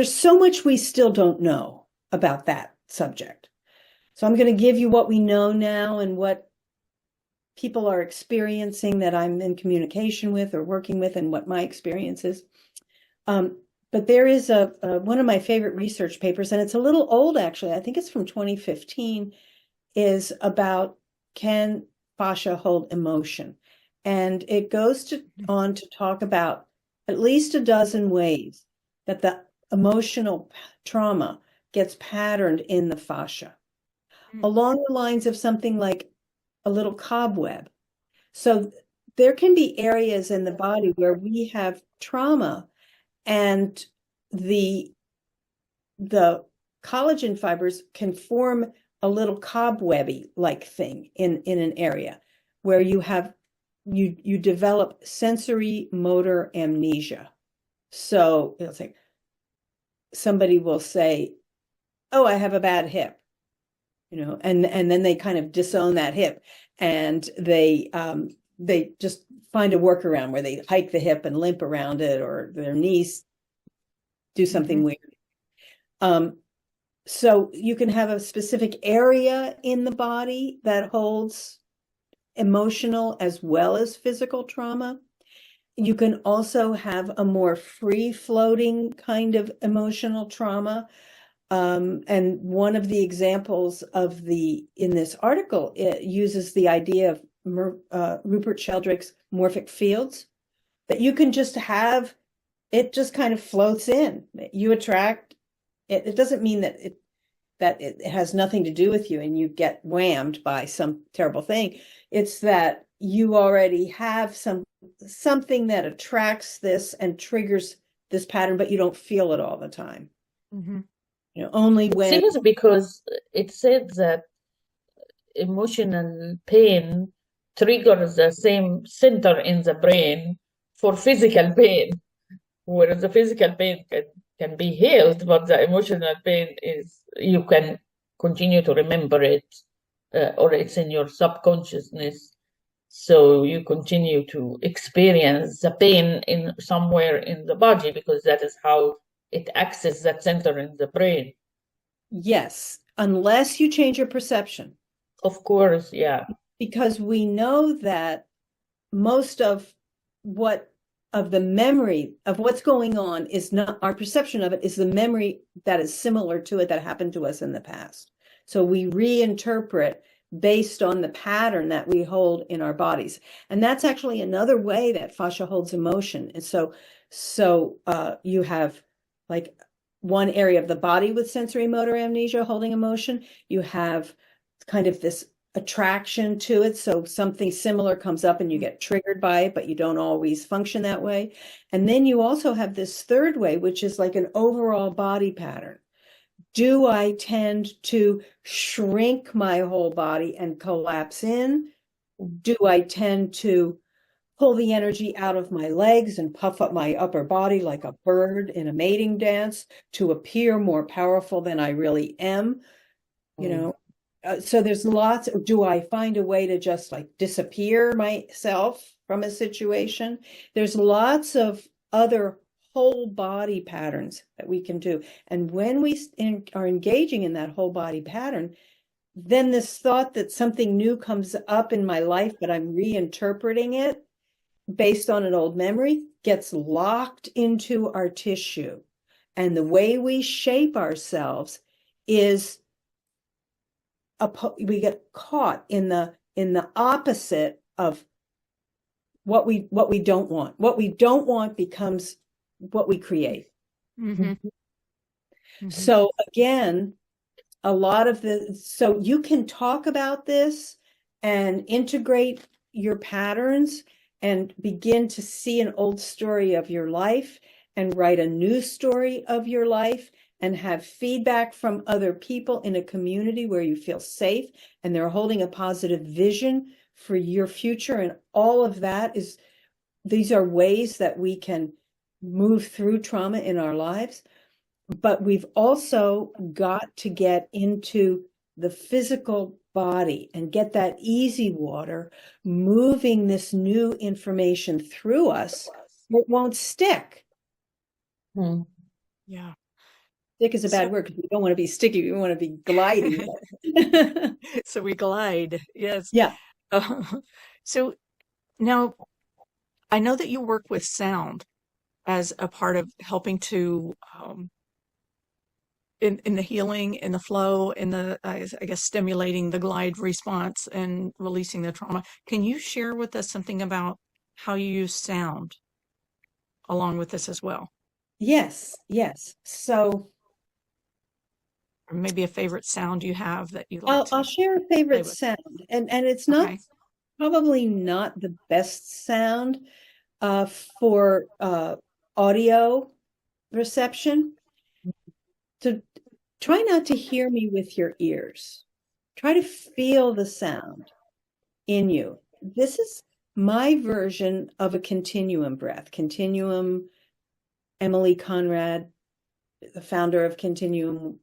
so much we still don't know about that subject. So I'm going to give you what we know now and what people are experiencing that I'm in communication with or working with, and what my experience is. But there is one of my favorite research papers, and it's a little old actually. I think it's from 2015, is about, can fascia hold emotion? And it goes on to talk about at least a dozen ways that the emotional trauma gets patterned in the fascia, along the lines of something like a little cobweb. So there can be areas in the body where we have trauma, and the collagen fibers can form a little cobwebby like thing in an area where you develop sensory motor amnesia. So it'll say, somebody will say, oh, I have a bad hip, and then they kind of disown that hip, and they just find a workaround where they hike the hip and limp around it, or their knees do something weird. So you can have a specific area in the body that holds emotional as well as physical trauma. You can also have a more free-floating kind of emotional trauma. And one of the examples in this article, it uses the idea of Rupert Sheldrake's morphic fields, that you can just have, it just kind of floats in. You attract it. It doesn't mean that it has nothing to do with you and you get whammed by some terrible thing. It's that you already have something that attracts this and triggers this pattern, but you don't feel it all the time. Mm-hmm. You know, only when. It seems because it said that emotional pain triggers the same center in the brain for physical pain, whereas the physical pain can be healed, but the emotional pain is, you can continue to remember it, or it's in your subconsciousness. So you continue to experience the pain in somewhere in the body because that is how it accesses that center in the brain. Yes, unless you change your perception. Of course, yeah. Because we know that most of the memory of what's going on is not our perception of it, is the memory that is similar to it that happened to us in the past. So we reinterpret based on the pattern that we hold in our bodies. And that's actually another way that fascia holds emotion. And so you have like one area of the body with sensory motor amnesia holding emotion. You have kind of this attraction to it. So something similar comes up and you get triggered by it, but you don't always function that way. And then you also have this third way, which is like an overall body pattern. Do I tend to shrink my whole body and collapse in? Do I tend to pull the energy out of my legs and puff up my upper body like a bird in a mating dance to appear more powerful than I really am? You know, so there's lots. Do I find a way to just like disappear myself from a situation? There's lots of other whole body patterns that we can do. And when we are engaging in that whole body pattern, then this thought that something new comes up in my life, but I'm reinterpreting it based on an old memory, gets locked into our tissue. And the way we shape ourselves is we get caught in the opposite of what we don't want. What we don't want becomes what we create. Mm-hmm. Mm-hmm. So again, so you can talk about this and integrate your patterns and begin to see an old story of your life and write a new story of your life and have feedback from other people in a community where you feel safe and they're holding a positive vision for your future. And all of that these are ways that we can move through trauma in our lives. But we've also got to get into the physical body and get that easy water moving this new information through us. It won't stick. Yeah. Stick is a bad word because we don't want to be sticky. We want to be gliding. So we glide. Yes. Yeah. So now I know that you work with sound as a part of helping to in the healing, in the flow, in the I guess stimulating the glide response and releasing the trauma. Can you share with us something about how you use sound along with this as well? Yes. So or maybe a favorite sound you have that you like I'll share a favorite sound, and it's not probably not the best sound for audio reception. So try not to hear me with your ears. Try to feel the sound in you. This is my version of a continuum breath. Continuum, Emily Conrad, the founder of Continuum,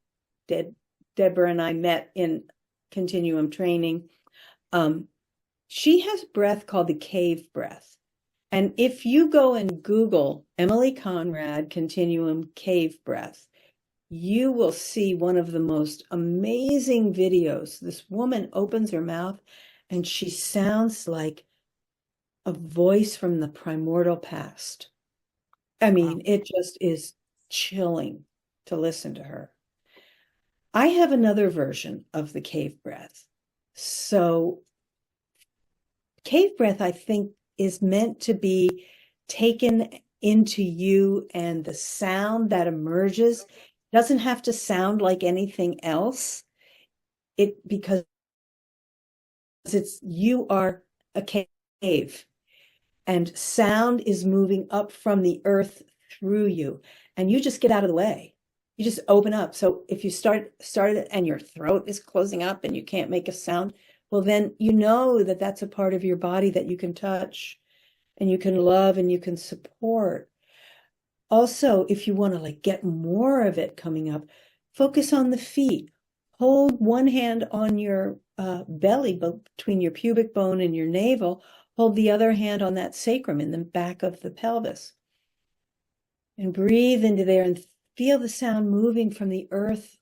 Deborah and I met in Continuum training. She has breath called the cave breath. And if you go and Google Emily Conrad Continuum cave breath, you will see one of the most amazing videos. This woman opens her mouth and she sounds like a voice from the primordial past. I mean, it just is chilling to listen to her. I have another version of the cave breath. So cave breath, I think, is meant to be taken into you, and the sound that emerges doesn't have to sound like anything else. Because you are a cave, and sound is moving up from the earth through you, and you just get out of the way. You just open up. So if you start it and your throat is closing up and you can't make a sound, well, then you know that that's a part of your body that you can touch and you can love and you can support. Also, if you want to get more of it coming up, focus on the feet. Hold one hand on your belly, between your pubic bone and your navel. Hold the other hand on that sacrum in the back of the pelvis. And breathe into there and feel the sound moving from the earth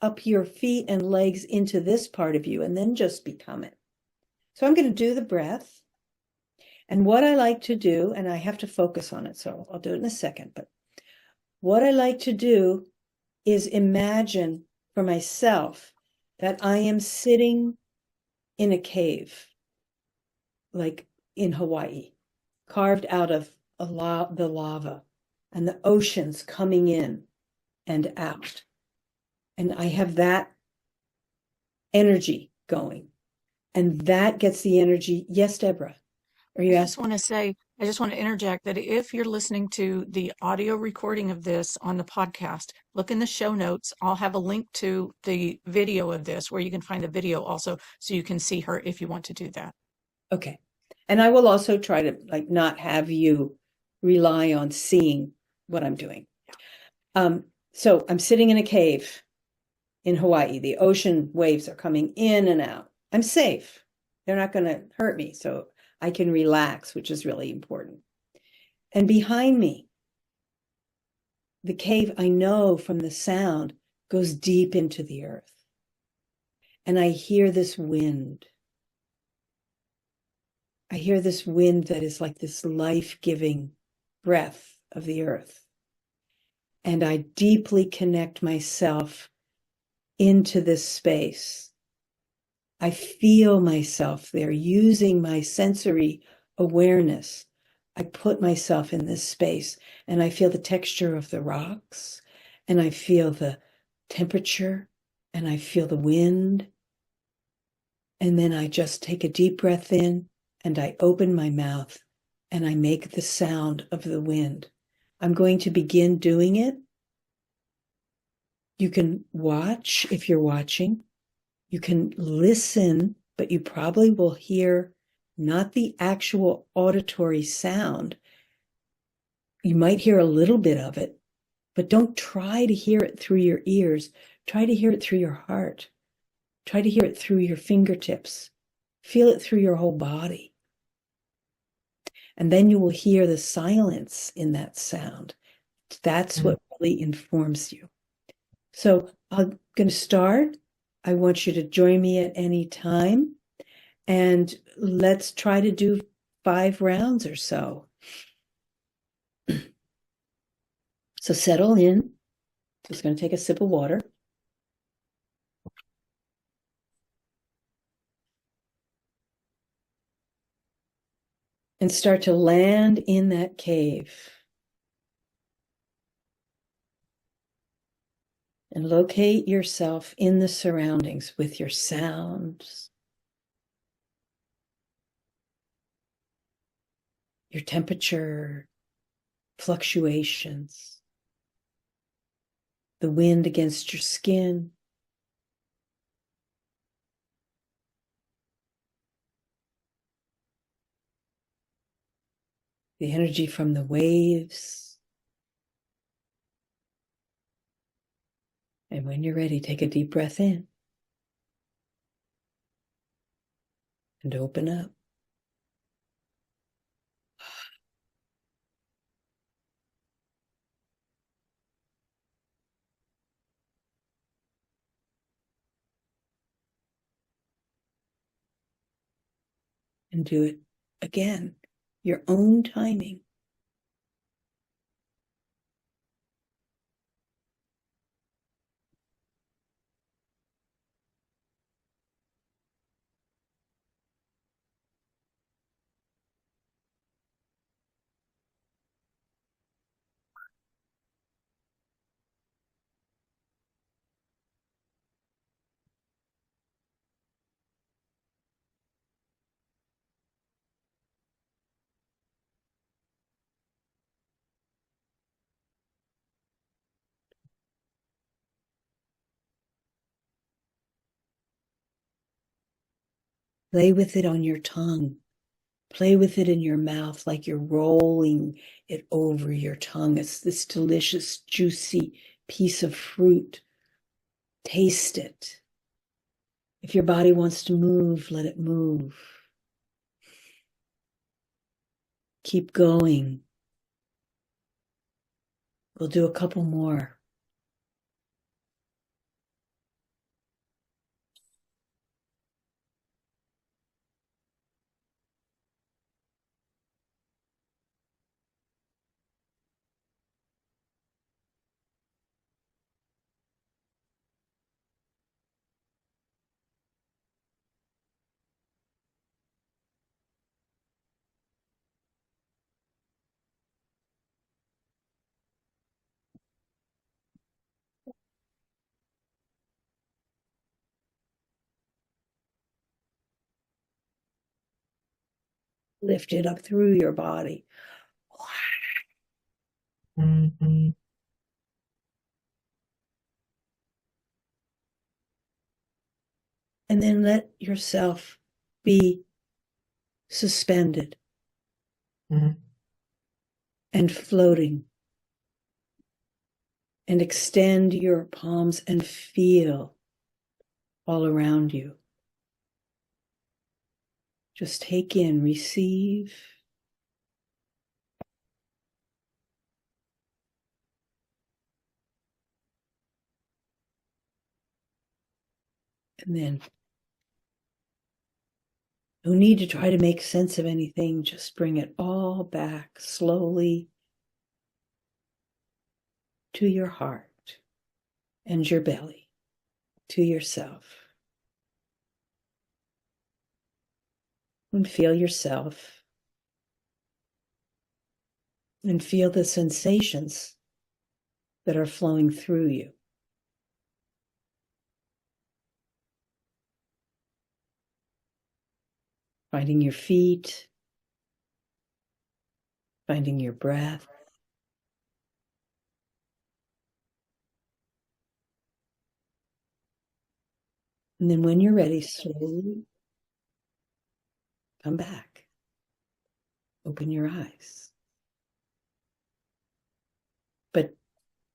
up your feet and legs into this part of you, and then just become it. So I'm going to do the breath. And what I like to do, and I have to focus on it, so I'll do it in a second, but what I like to do is imagine for myself that I am sitting in a cave, like in Hawaii, carved out of the lava, and the oceans coming in and out. And I have that energy going. And that gets the energy. Yes, Deborah. Are you I asking? just want to interject that if you're listening to the audio recording of this on the podcast, look in the show notes. I'll have a link to the video of this where you can find the video also, so you can see her if you want to do that. Okay. And I will also try to not have you rely on seeing what I'm doing. So I'm sitting in a cave in Hawaii. The ocean waves are coming in and out. I'm safe. They're not going to hurt me. So I can relax, which is really important. And behind me, the cave, I know from the sound, goes deep into the earth. And I hear this wind. I hear this wind that is like this life-giving breath of the earth. And I deeply connect myself into this space. I feel myself there using my sensory awareness. I put myself in this space and I feel the texture of the rocks, and I feel the temperature, and I feel the wind. And then I just take a deep breath in and I open my mouth and I make the sound of the wind. I'm going to begin doing it. You can watch if you're watching. You can listen, but you probably will hear not the actual auditory sound. You might hear a little bit of it, but don't try to hear it through your ears. Try to hear it through your heart. Try to hear it through your fingertips. Feel it through your whole body. And then you will hear the silence in that sound. That's what really informs you. So I'm going to start. I want you to join me at any time. And let's try to do 5 rounds or so. So settle in. Just going to take a sip of water. And start to land in that cave. And locate yourself in the surroundings with your sounds, your temperature, fluctuations, the wind against your skin. The energy from the waves. And when you're ready, take a deep breath in and open up. and do it again, your own timing. Play with it on your tongue. Play with it in your mouth like you're rolling it over your tongue. It's this delicious, juicy piece of fruit. Taste it. If your body wants to move, let it move. Keep going. We'll do a couple more. Lift it up through your body. Mm-hmm. And then let yourself be suspended and floating. And extend your palms and feel all around you. Just take in, receive. And then, no need to try to make sense of anything. Just bring it all back slowly to your heart and your belly, to yourself. And feel yourself. And feel the sensations that are flowing through you. Finding your feet, finding your breath. And then when you're ready, slowly come back. Open your eyes. But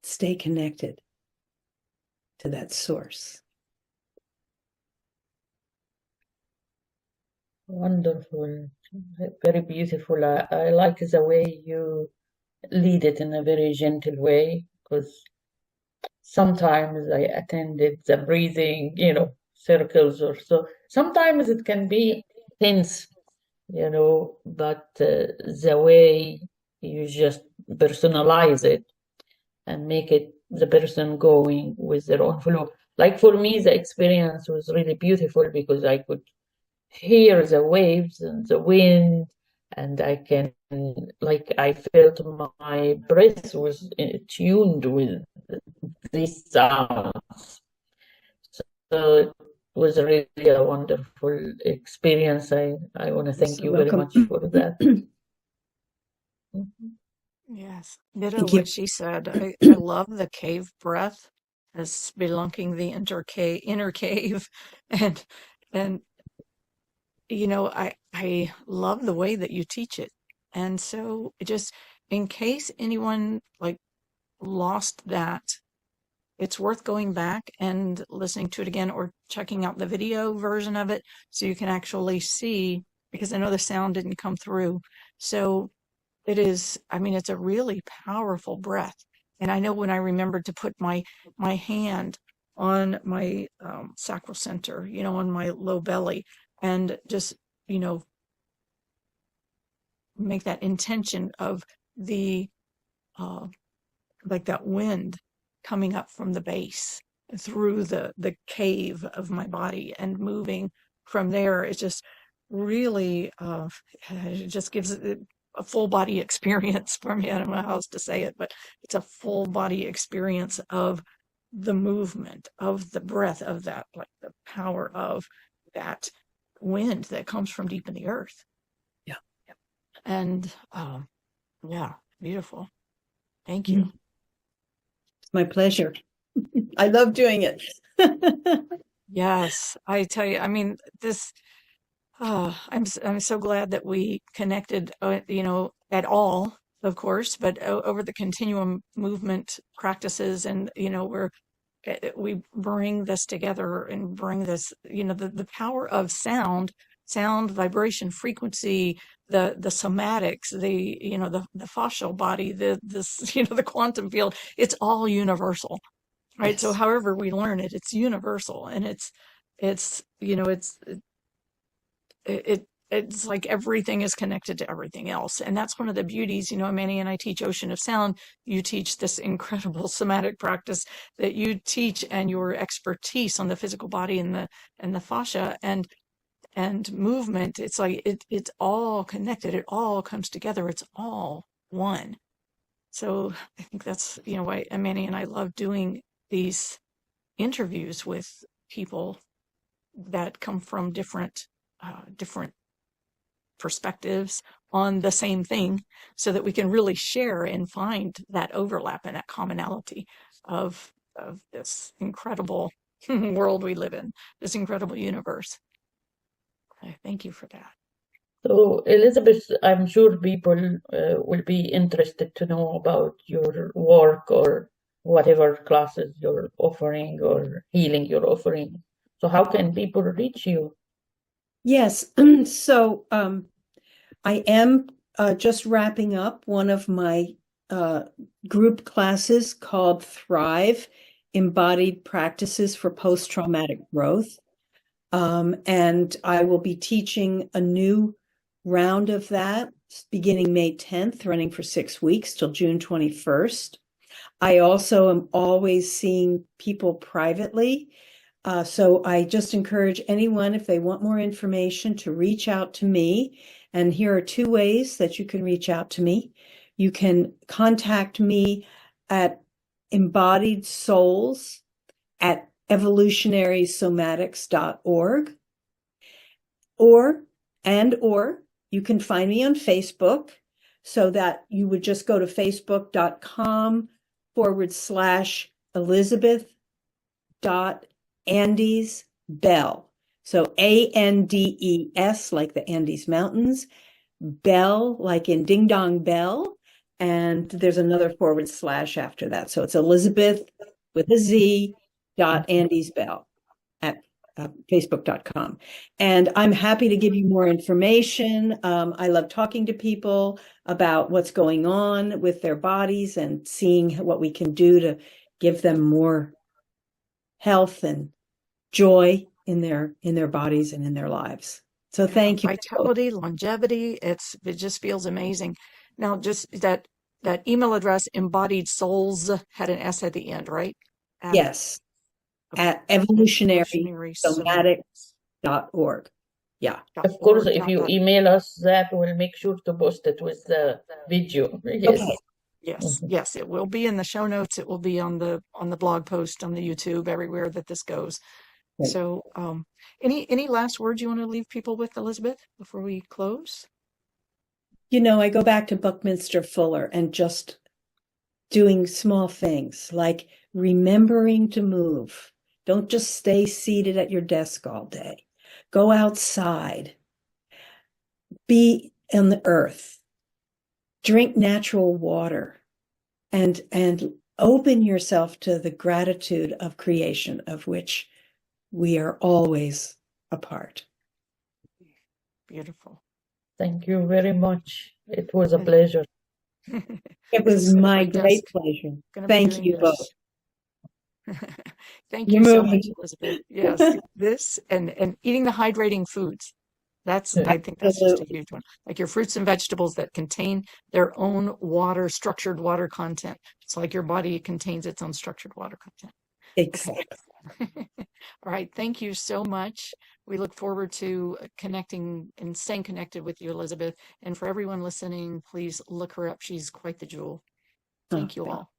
stay connected to that source. Wonderful, very beautiful. I like the way you lead it in a very gentle way, because sometimes I attended the breathing, circles or so. Sometimes it can be tense, but the way you just personalize it and make it the person going with their own flow. Like for me, the experience was really beautiful because I could hear the waves and the wind, and I felt my breath was tuned with these sounds. So it was really a wonderful experience. I want to thank you very much for that. Yes, ditto what she said. I love the cave breath as spelunking the inner cave, and I love the way that you teach it. And so just in case anyone lost that, it's worth going back and listening to it again or checking out the video version of it so you can actually see, because I know the sound didn't come through. So it is, it's a really powerful breath. And I know when I remembered to put my hand on my sacral center, on my low belly, and just, make that intention of the like that wind coming up from the base through the cave of my body and moving from there. It just really it just gives it a full body experience for me. I don't know how else to say it, but it's a full body experience of the movement, of the breath, of that, like the power of that wind that comes from deep in the earth. Yeah. And yeah, beautiful. Thank you. It's my pleasure. I love doing it. Yes, I tell you, I mean, this, I'm so glad that we connected, at all, of course, but over the continuum movement practices, and we bring this together and bring this, the power of sound, vibration, frequency, the somatics, the fascial body, the quantum field. It's all universal, right? So Yes. however we learn it, it's universal, and it's like everything is connected to everything else. And that's one of the beauties, Manny and I teach Ocean of Sound. You teach this incredible somatic practice that you teach, and your expertise on the physical body and the fascia and movement. It's like it's all connected. It all comes together. It's all one. So I think that's, why Manny and I love doing these interviews with people that come from different perspectives on the same thing, so that we can really share and find that overlap and that commonality of this incredible world we live in, this incredible universe. I thank you for that. So, Elizabeth, I'm sure people will be interested to know about your work or whatever classes you're offering or healing you're offering. So how can people reach you? Yes. So I am just wrapping up one of my group classes called Thrive, Embodied Practices for Post-Traumatic Growth. And I will be teaching a new round of that beginning May 10th, running for 6 weeks till June 21st. I also am always seeing people privately. So I just encourage anyone, if they want more information, to reach out to me. And here are 2 ways that you can reach out to me. You can contact me at Embodied Souls at evolutionarysomatics.org, or you can find me on Facebook, so that you would just go to facebook.com/Elizabeth.Andes-Bell. So ANDES, like the Andes Mountains, Bell, like in Ding Dong Bell, and there's another / after that. So it's Elizabeth with a Z .Andes-Bell at facebook.com. And I'm happy to give you more information. I love talking to people about what's going on with their bodies and seeing what we can do to give them more health and joy in their bodies and in their lives. So thank you. Vitality, longevity, it just feels amazing. Now, just that email address, Embodied Souls, had an S at the end, right? Yes. At evolutionarysomatics.org. Yeah. Of course, if you email us that, we'll make sure to post it with the video. Yes. Okay. Yes, yes, it will be in the show notes. It will be on the blog post, on the YouTube, everywhere that this goes. Right. So, any last words you want to leave people with, Elizabeth, before we close? I go back to Buckminster Fuller and just doing small things like remembering to move. Don't just stay seated at your desk all day. Go outside. Be on the earth. Drink natural water. And open yourself to the gratitude of creation, of which we are always a part. Beautiful. Thank you very much. It was a pleasure. It was my great pleasure. Thank you both. Thank you so much, Elizabeth. Yes, this and eating the hydrating foods. I think that's just a Absolutely. huge one. Like your fruits and vegetables that contain their own water, structured water content. It's like your body contains its own structured water content. Okay. Exactly. All right. Thank you so much. We look forward to connecting and staying connected with you, Elizabeth. And for everyone listening, please look her up. She's quite the jewel. Oh, Thank you thank all.